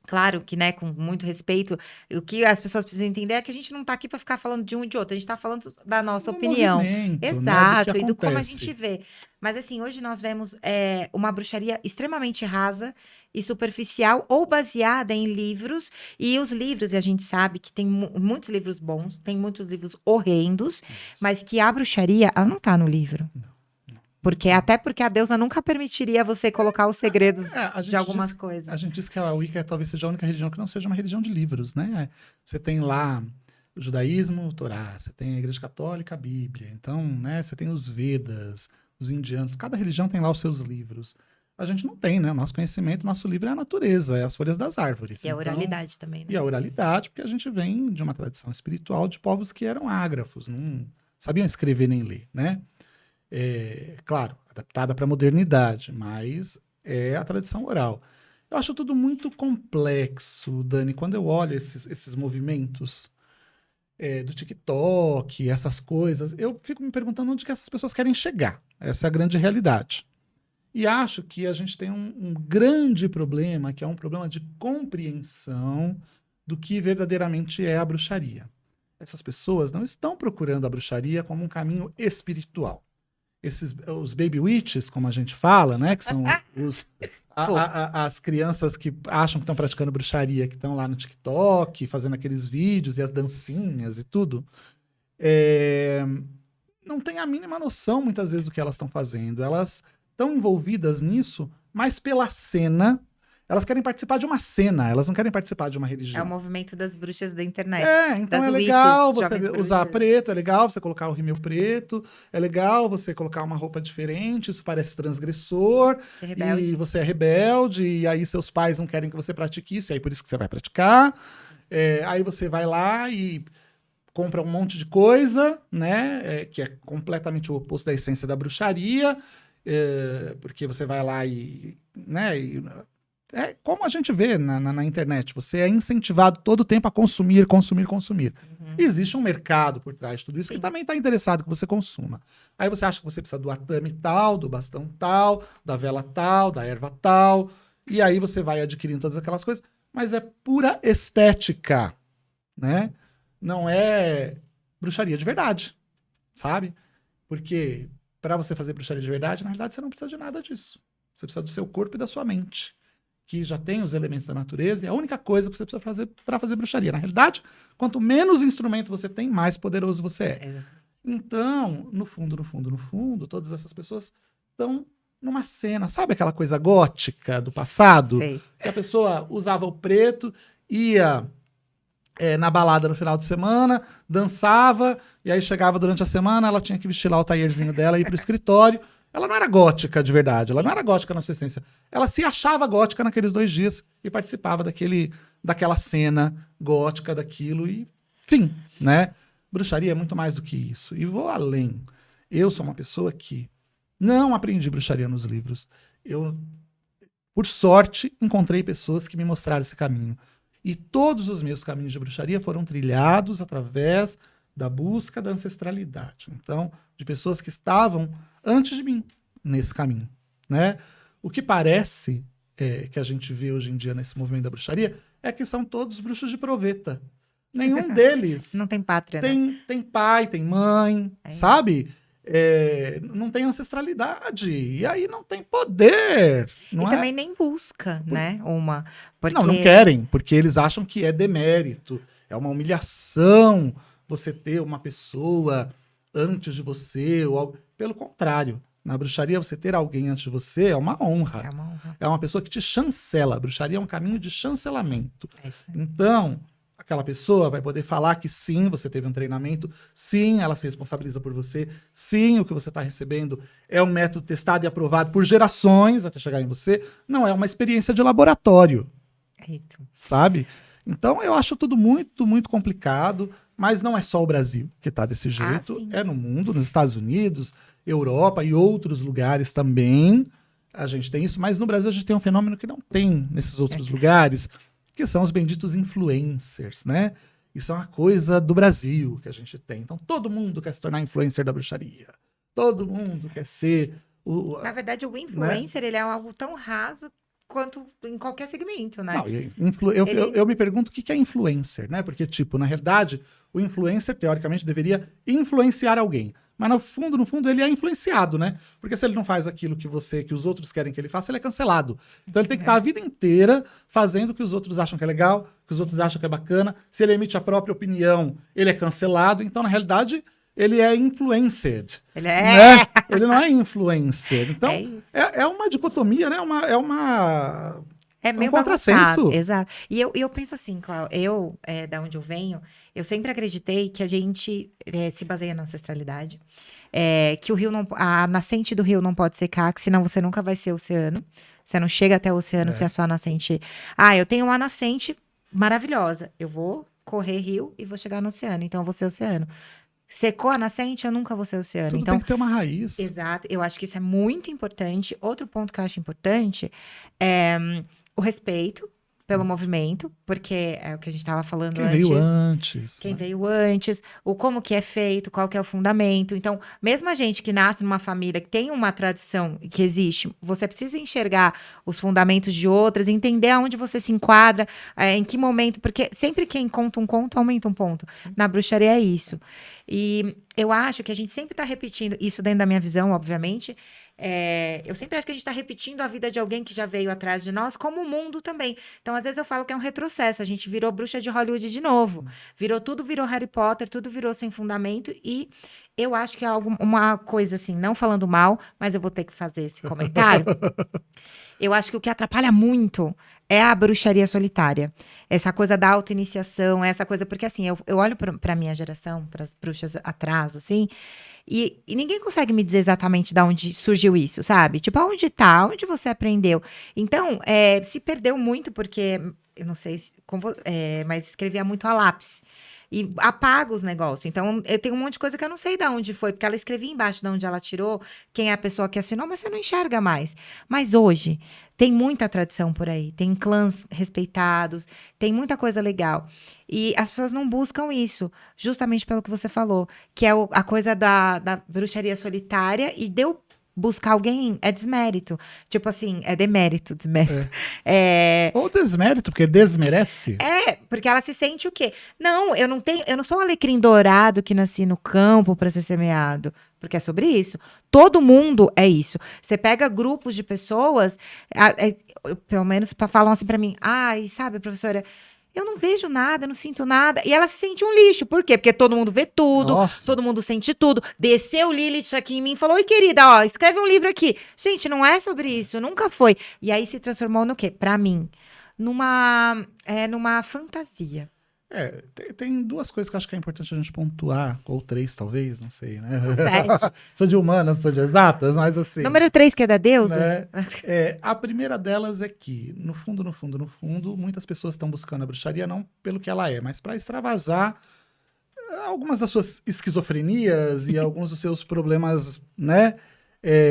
Claro que, né, com muito respeito, o que as pessoas precisam entender é que a gente não tá aqui para ficar falando de um e de outro, a gente tá falando da nossa opinião. Exato, né, do como a gente vê. Mas, assim, hoje nós vemos uma bruxaria extremamente rasa e superficial ou baseada em livros. E os livros, e a gente sabe que tem muitos livros bons, tem muitos livros horrendos, mas que a bruxaria, ela não tá no livro. Até porque a deusa nunca permitiria você colocar os segredos de algumas coisas. A gente diz que a Wicca talvez seja a única religião que não seja uma religião de livros, né? Você tem lá o judaísmo, o Torá, você tem a Igreja Católica, a Bíblia. Então, né, você tem os Vedas, os indianos. Cada religião tem lá os seus livros. A gente não tem, né? O nosso conhecimento, nosso livro é a natureza, é as folhas das árvores. E a oralidade também, né? E a oralidade, porque a gente vem de uma tradição espiritual de povos que eram ágrafos, não sabiam escrever nem ler, né? Claro, adaptada para a modernidade, mas é a tradição oral. Eu acho tudo muito complexo, Dani, quando eu olho esses movimentos do TikTok, essas coisas, eu fico me perguntando onde que essas pessoas querem chegar. Essa é a grande realidade. E acho que a gente tem um grande problema, que é um problema de compreensão do que verdadeiramente é a bruxaria. Essas pessoas não estão procurando a bruxaria como um caminho espiritual. Os baby witches, como a gente fala, né, que são as crianças que acham que estão praticando bruxaria, que estão lá no TikTok, fazendo aqueles vídeos e as dancinhas e tudo, não tem a mínima noção, muitas vezes, do que elas estão fazendo. Elas estão envolvidas nisso, mas pela cena. Elas querem participar de uma cena, elas não querem participar de uma religião. É o movimento das bruxas da internet. Então é legal você usar preto, é legal você colocar o rímel preto, é legal você colocar uma roupa diferente, isso parece transgressor, e você é rebelde, e aí seus pais não querem que você pratique isso, e aí por isso que você vai praticar. Aí você vai lá e compra um monte de coisa, né, que é completamente o oposto da essência da bruxaria, porque você vai lá né, como a gente vê na internet, você é incentivado todo o tempo a consumir. Existe um mercado por trás de tudo isso que também está interessado que você consuma. Aí você acha que você precisa do atame tal, do bastão tal, da vela tal, da erva tal, e aí você vai adquirindo todas aquelas coisas, mas é pura estética, né? Não é bruxaria de verdade, sabe? Porque para você fazer bruxaria de verdade, na realidade você não precisa de nada disso. Você precisa do seu corpo e da sua mente, que já tem os elementos da natureza, e a única coisa que você precisa fazer para fazer bruxaria. Na realidade, quanto menos instrumento você tem, mais poderoso você é. Então, no fundo, todas essas pessoas estão numa cena, sabe aquela coisa gótica do passado? Sei. Que a pessoa usava o preto, ia na balada no final de semana, dançava, e aí chegava durante a semana, ela tinha que vestir lá o taierzinho dela e ir pro escritório. Ela não era gótica de verdade, ela não era gótica na sua essência. Ela se achava gótica naqueles 2 dias e participava daquela cena gótica, daquilo, e enfim, né? Bruxaria é muito mais do que isso. E vou além. Eu sou uma pessoa que não aprendi bruxaria nos livros. Eu, por sorte, encontrei pessoas que me mostraram esse caminho. E todos os meus caminhos de bruxaria foram trilhados através da busca da ancestralidade. Então, de pessoas que estavam antes de mim nesse caminho, né? O que parece que a gente vê hoje em dia nesse movimento da bruxaria é que são todos bruxos de proveta. Nenhum deles Não tem pátria, né? tem pai, tem mãe, sabe? Não tem ancestralidade, e aí não tem poder. Não E também nem busca, né? Porque... Não querem, porque eles acham que é demérito, é uma humilhação você ter uma pessoa antes de você, ou algo. Pelo contrário, na bruxaria você ter alguém antes de você é uma honra. É uma honra. É uma pessoa que te chancela. A bruxaria é um caminho de chancelamento. É isso mesmo. Então, aquela pessoa vai poder falar que sim, você teve um treinamento, sim, ela se responsabiliza por você, sim, o que você está recebendo é um método testado e aprovado por gerações até chegar em você, não é uma experiência de laboratório, sabe? Então, eu acho tudo muito, muito complicado, mas não é só o Brasil que está desse jeito, é no mundo, nos Estados Unidos, Europa e outros lugares também, a gente tem isso, mas no Brasil a gente tem um fenômeno que não tem nesses outros lugares, que são os benditos influencers, né? Isso é uma coisa do Brasil que a gente tem. Então, todo mundo quer se tornar influencer da bruxaria. Todo mundo quer ser... Na verdade, o influencer, né? Ele é algo tão raso quanto em qualquer segmento, né? Não, eu me pergunto o que é influencer, né? Porque, tipo, na realidade, o influencer, teoricamente, deveria influenciar alguém. Mas, no fundo, ele é influenciado, né? Porque se ele não faz aquilo que os outros querem que ele faça, ele é cancelado. Então, ele tem que estar a vida inteira fazendo o que os outros acham que é legal, o que os outros acham que é bacana. Se ele emite a própria opinião, ele é cancelado. Então, na realidade, ele é influenced. Né? Ele não é influencer. Então, é uma dicotomia, né? É meio um contrassenso. Exato. E eu penso assim, Cláudio, da onde eu venho, eu sempre acreditei que a gente se baseia na ancestralidade, que a nascente do rio não pode secar, que senão você nunca vai ser oceano. Você não chega até o oceano se a sua nascente... eu tenho uma nascente maravilhosa. Eu vou correr rio e vou chegar no oceano, então eu vou ser oceano. Secou a nascente, eu nunca vou ser oceano. Tudo então, tem que ter uma raiz. Exato. Eu acho que isso é muito importante. Outro ponto que eu acho importante é o respeito pelo movimento, porque é o que a gente estava falando Quem antes. veio antes. Quem veio antes, o como que é feito, qual que é o fundamento. Então, mesmo a gente que nasce numa família que tem uma tradição que existe, você precisa enxergar os fundamentos de outras, entender aonde você se enquadra, em que momento, porque sempre quem conta um conto, aumenta um ponto. Na bruxaria é isso. E eu acho que a gente sempre está repetindo, isso dentro da minha visão, obviamente, eu sempre acho que a gente está repetindo a vida de alguém que já veio atrás de nós, como o mundo também. Então, às vezes eu falo que é um retrocesso, a gente virou bruxa de Hollywood de novo. Virou Harry Potter, tudo virou sem fundamento, e eu acho que é uma coisa assim, não falando mal, mas eu vou ter que fazer esse comentário. Eu acho que o que atrapalha muito é a bruxaria solitária. Essa coisa da auto-iniciação, essa coisa... Porque, assim, eu olho para a minha geração, para as bruxas atrás, assim, e ninguém consegue me dizer exatamente de onde surgiu isso, sabe? Tipo, aonde tá? Onde você aprendeu? Então, se perdeu muito porque... Eu não sei, mas escrevia muito a lápis. E apaga os negócios. Então, eu tenho um monte de coisa que eu não sei de onde foi, porque ela escrevia embaixo de onde ela tirou, quem é a pessoa que assinou, mas você não enxerga mais. Mas hoje, tem muita tradição por aí, tem clãs respeitados, tem muita coisa legal. E as pessoas não buscam isso, justamente pelo que você falou, que é a coisa da bruxaria solitária, e deu buscar alguém é desmérito. Tipo assim, é demérito, desmérito. Ou desmérito, porque desmerece. Porque ela se sente o quê? Não, eu não sou um alecrim dourado que nasci no campo para ser semeado. porque é sobre isso. Todo mundo é isso. Você pega grupos de pessoas, pelo menos falam assim pra mim, ai, sabe, professora, eu não vejo nada, eu não sinto nada. E ela se sente um lixo. Por quê? Porque todo mundo vê tudo, Nossa. todo mundo sente tudo. Desceu Lilith aqui em mim e falou, oi, querida, ó, escreve um livro aqui. Gente, não é sobre isso, nunca foi. E aí se transformou no quê? Pra mim, numa fantasia. Tem duas coisas que eu acho que é importante a gente pontuar, ou três talvez, não sei, né? 7. Sou de humanas, sou de exatas, mas assim... Número 3, que é da deusa? Né? A primeira delas é que, no fundo, muitas pessoas estão buscando a bruxaria não pelo que ela é, mas para extravasar algumas das suas esquizofrenias e alguns dos seus problemas, né?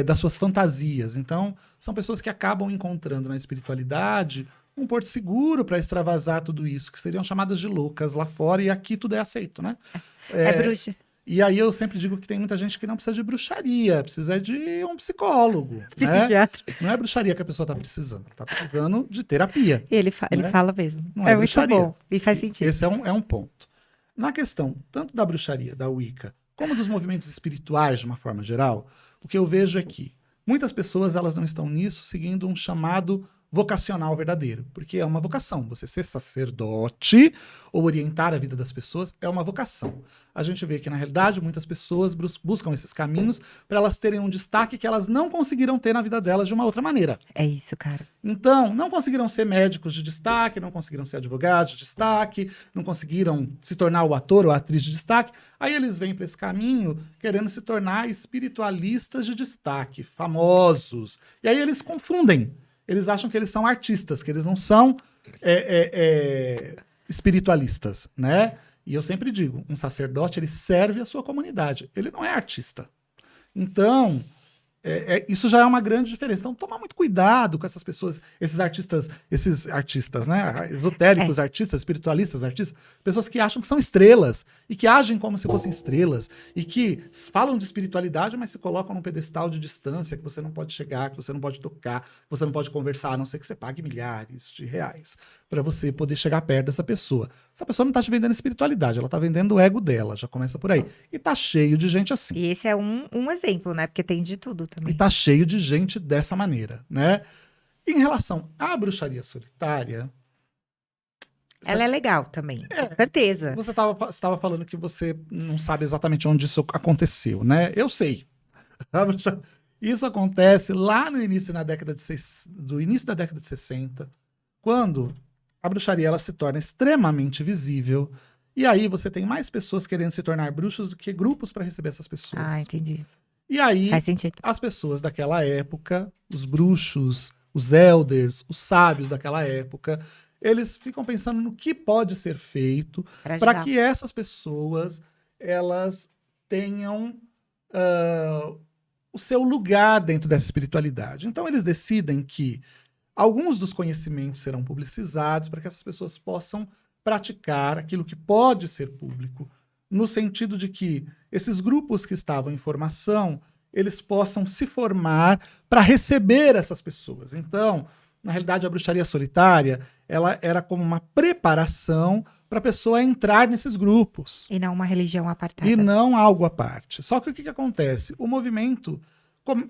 Das suas fantasias. Então, são pessoas que acabam encontrando na espiritualidade um porto seguro para extravasar tudo isso, que seriam chamadas de loucas lá fora, e aqui tudo é aceito, né? É bruxa. E aí eu sempre digo que tem muita gente que não precisa de bruxaria, precisa de um psicólogo, né? Não é bruxaria que a pessoa está precisando, ela está precisando de terapia. Ele né? fala mesmo. Não é bruxaria. Muito bom e faz sentido. Esse é um ponto. Na questão tanto da bruxaria, da Wicca, como dos movimentos espirituais de uma forma geral, o que eu vejo é que muitas pessoas elas não estão nisso seguindo um chamado vocacional verdadeiro, porque é uma vocação. Você ser sacerdote ou orientar a vida das pessoas é uma vocação. A gente vê que, na realidade, muitas pessoas buscam esses caminhos para elas terem um destaque que elas não conseguiram ter na vida delas de uma outra maneira. É isso, cara. Então, não conseguiram ser médicos de destaque, não conseguiram ser advogados de destaque, não conseguiram se tornar o ator ou a atriz de destaque. Aí eles vêm para esse caminho querendo se tornar espiritualistas de destaque, famosos. E aí eles confundem. Eles acham que eles são artistas, que eles não são espiritualistas, né? E eu sempre digo, um sacerdote, ele serve a sua comunidade. Ele não é artista. Então, isso já é uma grande diferença. Então, tomar muito cuidado com essas pessoas, esses artistas, né? Esotéricos, artistas, espiritualistas, artistas, pessoas que acham que são estrelas e que agem como se fossem estrelas e que falam de espiritualidade, mas se colocam num pedestal de distância que você não pode chegar, que você não pode tocar, que você não pode conversar, a não ser que você pague milhares de reais para você poder chegar perto dessa pessoa. Essa pessoa não está te vendendo espiritualidade, ela está vendendo o ego dela, já começa por aí. E tá cheio de gente assim. E esse é um exemplo, né? Porque tem de tudo também. E tá cheio de gente dessa maneira, né? Em relação à bruxaria solitária... Ela é legal também, com certeza. Você estava falando que você não sabe exatamente onde isso aconteceu, né? Eu sei. Isso acontece lá no início, do início da década de 60, quando a bruxaria ela se torna extremamente visível, e aí você tem mais pessoas querendo se tornar bruxos do que grupos para receber essas pessoas. Ah, entendi. E aí, faz sentido. As pessoas daquela época, os bruxos, os elders, os sábios daquela época, eles ficam pensando no que pode ser feito para que essas pessoas elas tenham o seu lugar dentro dessa espiritualidade. Então, eles decidem que alguns dos conhecimentos serão publicizados para que essas pessoas possam praticar aquilo que pode ser público, no sentido de que esses grupos que estavam em formação, eles possam se formar para receber essas pessoas. Então, na realidade, a bruxaria solitária, ela era como uma preparação para a pessoa entrar nesses grupos. E não uma religião apartada. E não algo à parte. Só que o que acontece? O movimento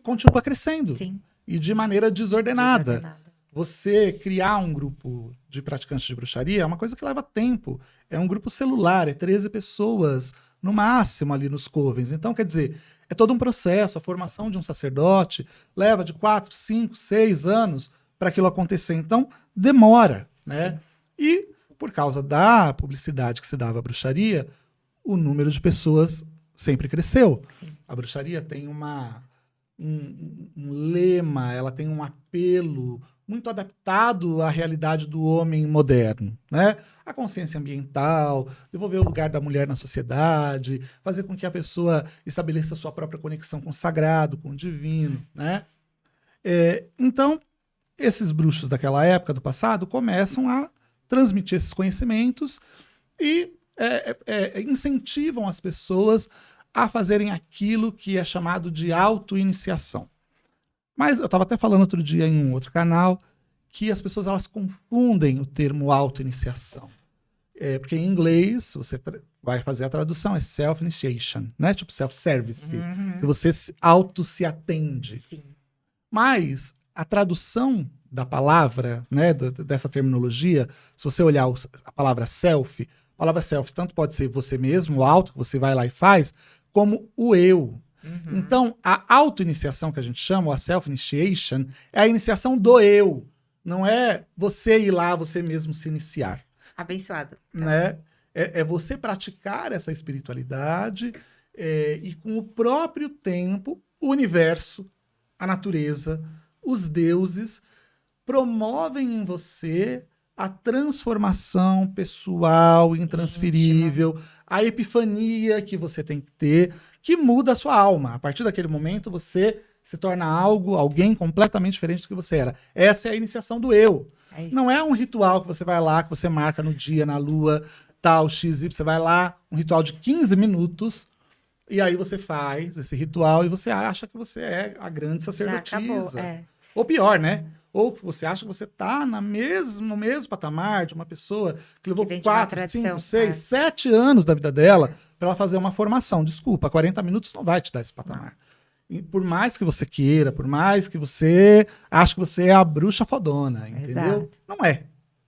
continua crescendo. Sim. E de maneira desordenada. Você criar um grupo de praticantes de bruxaria é uma coisa que leva tempo. É um grupo celular, é 13 pessoas no máximo ali nos covens. Então, quer dizer, é todo um processo. A formação de um sacerdote leva de 4, 5, 6 anos para aquilo acontecer. Então, demora, né? E, por causa da publicidade que se dava à bruxaria, o número de pessoas sempre cresceu. Sim. A bruxaria tem um lema, ela tem um apelo muito adaptado à realidade do homem moderno, né? A consciência ambiental, devolver o lugar da mulher na sociedade, fazer com que a pessoa estabeleça a sua própria conexão com o sagrado, com o divino, né? Então, esses bruxos daquela época, do passado, começam a transmitir esses conhecimentos e incentivam as pessoas a fazerem aquilo que é chamado de auto-iniciação. Mas eu estava até falando outro dia em um outro canal que as pessoas elas confundem o termo auto-iniciação. Porque em inglês, você vai fazer a tradução, é self-initiation, né? Tipo self-service, que você se atende. Sim. Mas a tradução da palavra, né, dessa terminologia, se você olhar a palavra self tanto pode ser você mesmo, o auto, que você vai lá e faz, como o eu. Então, a auto-iniciação que a gente chama, ou a self-initiation, é a iniciação do eu. Não é você ir lá, você mesmo se iniciar. Abençoado. Né? É você praticar essa espiritualidade e com o próprio tempo, o universo, a natureza, os deuses promovem em você a transformação pessoal, intransferível, a epifania que você tem que ter, que muda a sua alma. A partir daquele momento, você se torna alguém completamente diferente do que você era. Essa é a iniciação do eu. Não é um ritual que você vai lá, que você marca no dia, na lua, tal, XY, você vai lá, um ritual de 15 minutos, e aí você faz esse ritual e você acha que você é a grande sacerdotisa. Já acabou, Ou pior, né? Ou você acha que você está no mesmo patamar de uma pessoa que levou 4, 5, 6, 7 anos da vida dela para ela fazer uma formação. Desculpa, 40 minutos não vai te dar esse patamar. E por mais que você queira, por mais que você ache que você é a bruxa fodona, entendeu? Exato. Não é.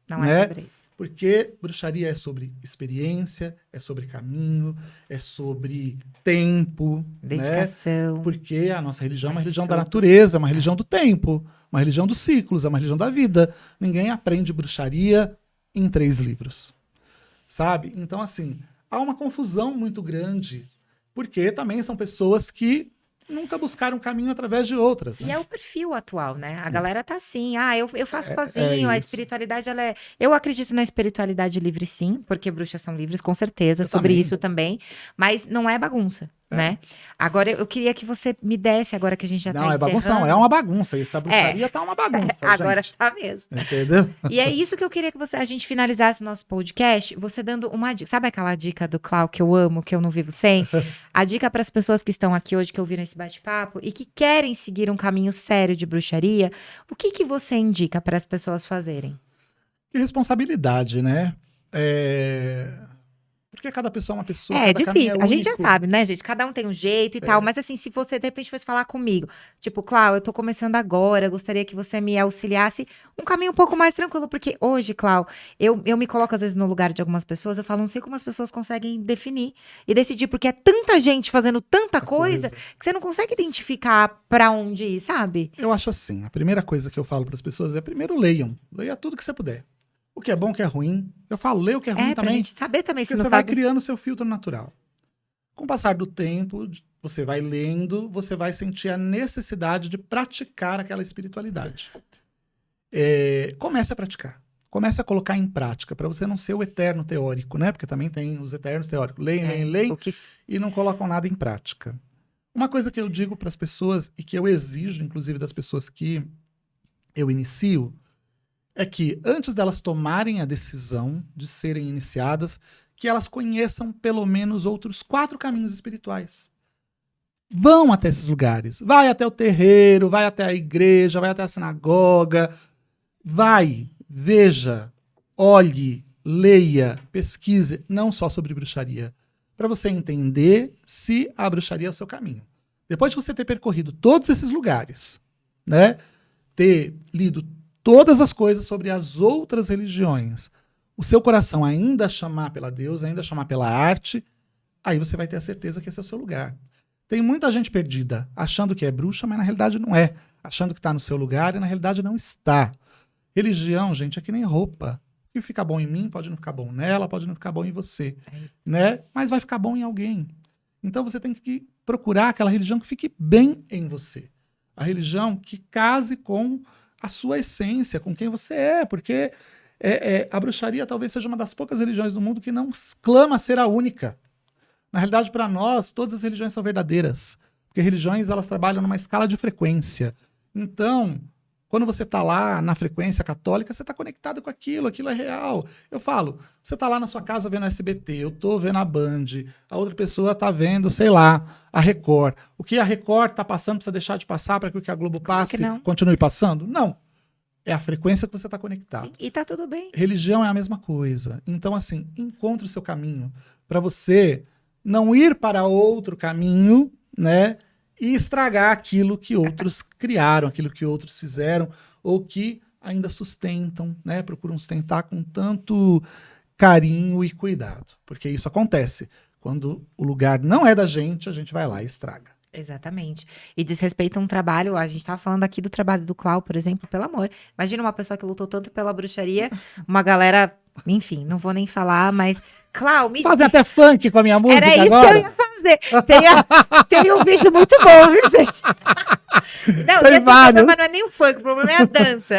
Não é sobre isso. Porque bruxaria é sobre experiência, é sobre caminho, é sobre tempo, dedicação. Né? Porque a nossa religião é uma religião da natureza, é uma religião do tempo, uma religião dos ciclos, é uma religião da vida. Ninguém aprende bruxaria em 3 livros, sabe? Então, assim, há uma confusão muito grande, porque também são pessoas que nunca buscaram um caminho através de outras. E né? é o perfil atual, né? A galera tá assim, eu faço sozinho, a espiritualidade, ela é... Eu acredito na espiritualidade livre, sim, porque bruxas são livres, com certeza, sobre também. isso também, mas não é bagunça, né? Agora, eu queria que você me desse, agora que a gente já tá encerrando... Não, é bagunça não, é uma bagunça, essa bruxaria tá uma bagunça, agora gente. tá mesmo. Entendeu? E é isso que eu queria que a gente finalizasse o nosso podcast, você dando uma dica. Sabe aquela dica do Clau que eu amo, que eu não vivo sem? A dica para as pessoas que estão aqui hoje, que ouviram esse bate-papo e que querem seguir um caminho sério de bruxaria, o que você indica para as pessoas fazerem? Que responsabilidade, né? Porque cada pessoa é uma pessoa, É cada difícil, caminho a gente já único. sabe, né, gente? Cada um tem um jeito e tal, mas assim, se você de repente fosse falar comigo, tipo, Clau, eu tô começando agora, gostaria que você me auxiliasse um caminho um pouco mais tranquilo, porque hoje, Clau, eu me coloco às vezes no lugar de algumas pessoas, eu falo, não sei como as pessoas conseguem definir e decidir, porque é tanta gente fazendo tanta coisa que você não consegue identificar pra onde ir, sabe? Eu acho assim, a primeira coisa que eu falo para as pessoas é primeiro leiam, leia tudo que você puder. O que é bom, o que é ruim. Eu falo, leia o que é ruim Pra também. gente saber também, Porque se não você vai sabe. criando o seu filtro natural. Com o passar do tempo, você vai lendo, você vai sentir a necessidade de praticar aquela espiritualidade. Comece a praticar. Comece a colocar em prática, para você não ser o eterno teórico, né? Porque também tem os eternos teóricos. Leem, e não colocam nada em prática. Uma coisa que eu digo para as pessoas, e que eu exijo, inclusive, das pessoas que eu inicio, é que antes delas tomarem a decisão de serem iniciadas, que elas conheçam pelo menos outros 4 caminhos espirituais. Vão até esses lugares. Vai até o terreiro, vai até a igreja, vai até a sinagoga. Vai, veja, olhe, leia, pesquise, não só sobre bruxaria, para você entender se a bruxaria é o seu caminho. Depois de você ter percorrido todos esses lugares, né, ter lido todas as coisas sobre as outras religiões, o seu coração ainda chamar pela Deus, ainda chamar pela arte, aí você vai ter a certeza que esse é o seu lugar. Tem muita gente perdida, achando que é bruxa, mas na realidade não é. Achando que está no seu lugar e na realidade não está. Religião, gente, é que nem roupa. O que fica bom em mim pode não ficar bom nela, pode não ficar bom em você. Né? Mas vai ficar bom em alguém. Então você tem que procurar aquela religião que fique bem em você. A religião que case com a sua essência, com quem você é, porque a bruxaria talvez seja uma das poucas religiões do mundo que não clama ser a única. Na realidade, para nós, todas as religiões são verdadeiras, porque religiões elas trabalham numa escala de frequência. Então, quando você está lá na frequência católica, você está conectado com aquilo é real. Eu falo, você está lá na sua casa vendo a SBT, eu estou vendo a Band, a outra pessoa está vendo, sei lá, a Record. O que a Record está passando precisa deixar de passar para que o que a Globo passe continue passando? Não. É a frequência que você está conectado. Sim, e tá tudo bem. Religião é a mesma coisa. Então, assim, encontre o seu caminho para você não ir para outro caminho, né? E estragar aquilo que outros criaram, aquilo que outros fizeram, ou que ainda sustentam, né? Procuram sustentar com tanto carinho e cuidado. Porque isso acontece. Quando o lugar não é da gente, a gente vai lá e estraga. Exatamente. E desrespeita um trabalho, a gente tava falando aqui do trabalho do Clau, por exemplo, pelo amor. Imagina uma pessoa que lutou tanto pela bruxaria, uma galera, enfim, não vou nem falar, mas Clau, me Fazer até funk com a minha música era isso agora? que eu ia fazer. Tem um vídeo muito bom, viu, gente? Não, Tem e esse vários. problema não é nem o funk, o problema é a dança.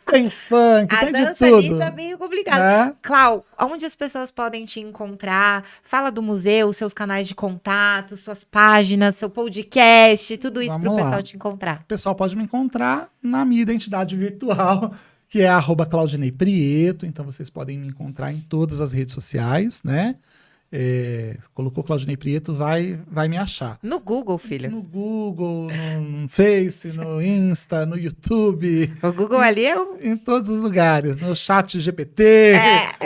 Tem funk, A tem de dança ali tudo. tá meio complicado. Né? Clau, onde as pessoas podem te encontrar? Fala do museu, seus canais de contato, suas páginas, seu podcast, tudo isso para o Vamos lá. pessoal te encontrar. O pessoal pode me encontrar na minha identidade virtual, que é @Claudinei Prieto. Então vocês podem me encontrar em todas as redes sociais, né? Colocou Claudinei Prieto, vai me achar. No Google, filho. No Google, no Face, no Insta, no YouTube, O Google ali é o... em todos os lugares, no chat GPT,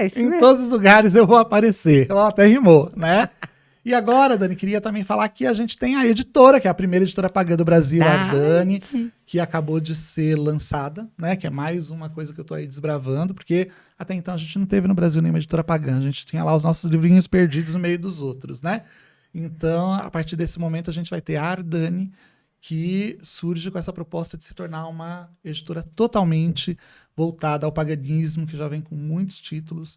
isso em mesmo. todos os lugares eu vou aparecer. Ó, até rimou, né? E agora, Dani, queria também falar que a gente tem a editora, que é a primeira editora pagã do Brasil, a Ardani, que acabou de ser lançada, né? Que é mais uma coisa que eu tô aí desbravando, porque até então a gente não teve no Brasil nenhuma editora pagã, a gente tinha lá os nossos livrinhos perdidos no meio dos outros, né? Então, a partir desse momento, a gente vai ter a Ardani, que surge com essa proposta de se tornar uma editora totalmente voltada ao paganismo, que já vem com muitos títulos.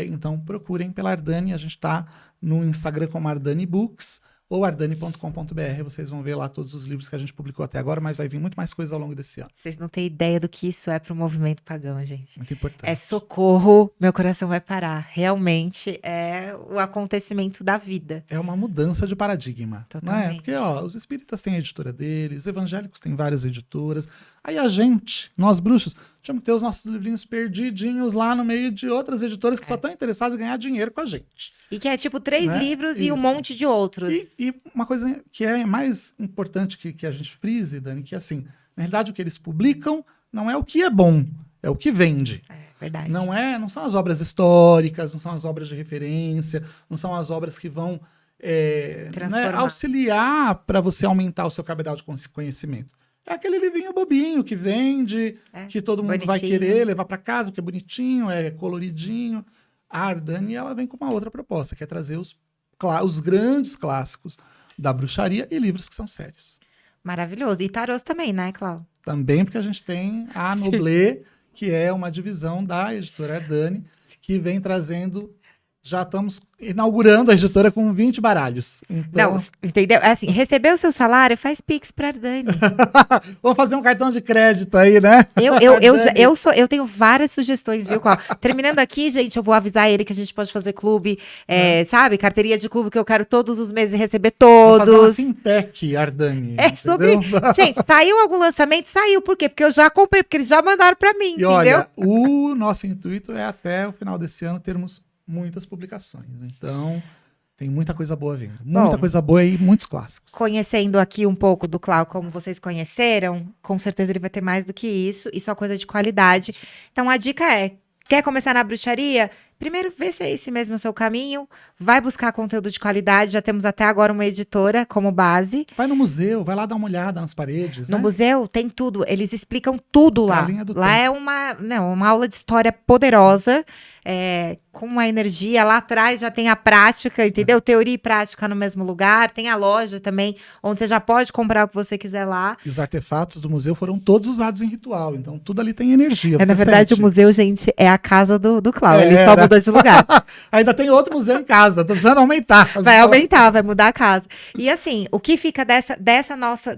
Então, procurem pela Ardani, a gente está no Instagram como Ardani Books ou ardani.com.br, vocês vão ver lá todos os livros que a gente publicou até agora, mas vai vir muito mais coisa ao longo desse ano. Vocês não têm ideia do que isso é para o movimento pagão, gente. Muito importante. É socorro, meu coração vai parar. Realmente é o acontecimento da vida. É uma mudança de paradigma. Totalmente. Né? Porque os espíritas têm a editora deles, os evangélicos têm várias editoras. Aí a gente, nós bruxos, tínhamos que ter os nossos livrinhos perdidinhos lá no meio de outras editoras que só estão interessadas em ganhar dinheiro com a gente. E que é tipo 3 Né? livros e um Isso. monte de outros. E uma coisa que é mais importante que a gente frise, Dani, que assim, na realidade o que eles publicam não é o que é bom, é o que vende. É verdade. Não são as obras históricas, não são as obras de referência, não são as obras que vão Transformar. auxiliar para você aumentar o seu cabedal de conhecimento. É aquele livrinho bobinho que vende, que todo mundo vai bonitinho. querer levar para casa, porque é bonitinho, é coloridinho. A Ardani, ela vem com uma outra proposta, que é trazer os grandes clássicos da bruxaria e livros que são sérios. Maravilhoso. E tarôs também, né, Clau? Também porque a gente tem a Noblé, que é uma divisão da editora Ardani, que vem trazendo... Já estamos inaugurando a editora com 20 baralhos. Então... Não, entendeu? É assim, recebeu o seu salário, faz Pix pra Ardani. Vamos fazer um cartão de crédito aí, né? Eu tenho várias sugestões, viu, Clau? Terminando aqui, gente, eu vou avisar ele que a gente pode fazer clube, sabe? Carteirinha de clube que eu quero todos os meses receber Vou fazer uma todos. fintech, Ardani. É sobre. entendeu? Gente, saiu algum lançamento? Saiu. Por quê? Porque eu já comprei, porque eles já mandaram pra mim, E entendeu? olha, o nosso intuito é até o final desse ano termos muitas publicações. Então, tem muita coisa boa vindo. Muita Bom. coisa boa e muitos clássicos. Conhecendo aqui um pouco do Clau, como vocês conheceram, com certeza ele vai ter mais do que isso, e só coisa de qualidade. Então a dica é: quer começar na bruxaria? Primeiro, vê se é esse mesmo o seu caminho, vai buscar conteúdo de qualidade, já temos até agora uma editora como base. Vai no museu, vai lá dar uma olhada nas paredes. No né? museu tem tudo, eles explicam tudo É a lá. linha do Lá tempo. é uma aula de história poderosa, com uma energia. Lá atrás já tem a prática, entendeu? Teoria e prática no mesmo lugar. Tem a loja também, onde você já pode comprar o que você quiser lá. E os artefatos do museu foram todos usados em ritual. Então, tudo ali tem energia. Na você verdade, sente. o museu, gente, é a casa do Clau. É, Ele só né? muda de lugar. Ainda tem outro museu em casa. Tô precisando aumentar. as Vai escolas. aumentar, vai mudar a casa. E assim, o que fica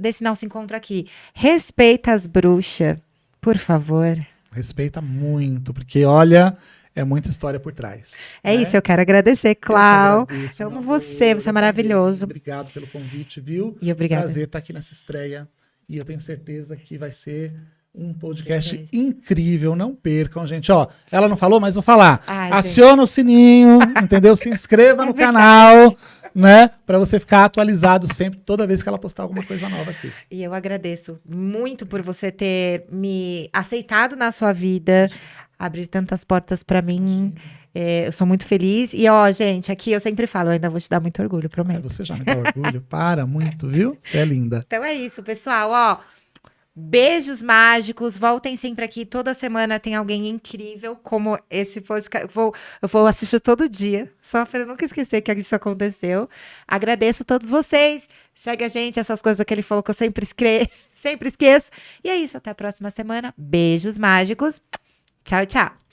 desse nosso encontro aqui? Respeita as bruxas, por favor. Respeita muito, porque olha, é muita história por trás. É né? isso, eu quero agradecer, Eu que Clau. agradeço, Eu amo meu você, amor, você é maravilhoso. Obrigado pelo convite, viu? E obrigada. Prazer estar aqui nessa estreia. E eu tenho certeza que vai ser um podcast Perfeito. incrível. Não percam, gente. Ó, ela não falou, mas vou falar. Ai, Aciona o sininho, entendeu? Se inscreva É no verdade. canal, né? Para você ficar atualizado sempre, toda vez que ela postar alguma coisa nova aqui. E eu agradeço muito por você ter me aceitado na sua vida, abrir tantas portas para mim. Eu sou muito feliz. E, ó, gente, aqui eu sempre falo, eu ainda vou te dar muito orgulho, prometo. Você já me dá orgulho, para muito, viu? Você é linda. Então é isso, pessoal, ó. Beijos mágicos, voltem sempre aqui. Toda semana tem alguém incrível, como esse podcast. Eu vou assistir todo dia, só para nunca esquecer que isso aconteceu. Agradeço a todos vocês. Segue a gente, essas coisas que ele falou que eu sempre esqueço. E é isso, até a próxima semana. Beijos mágicos. Tchau, tchau.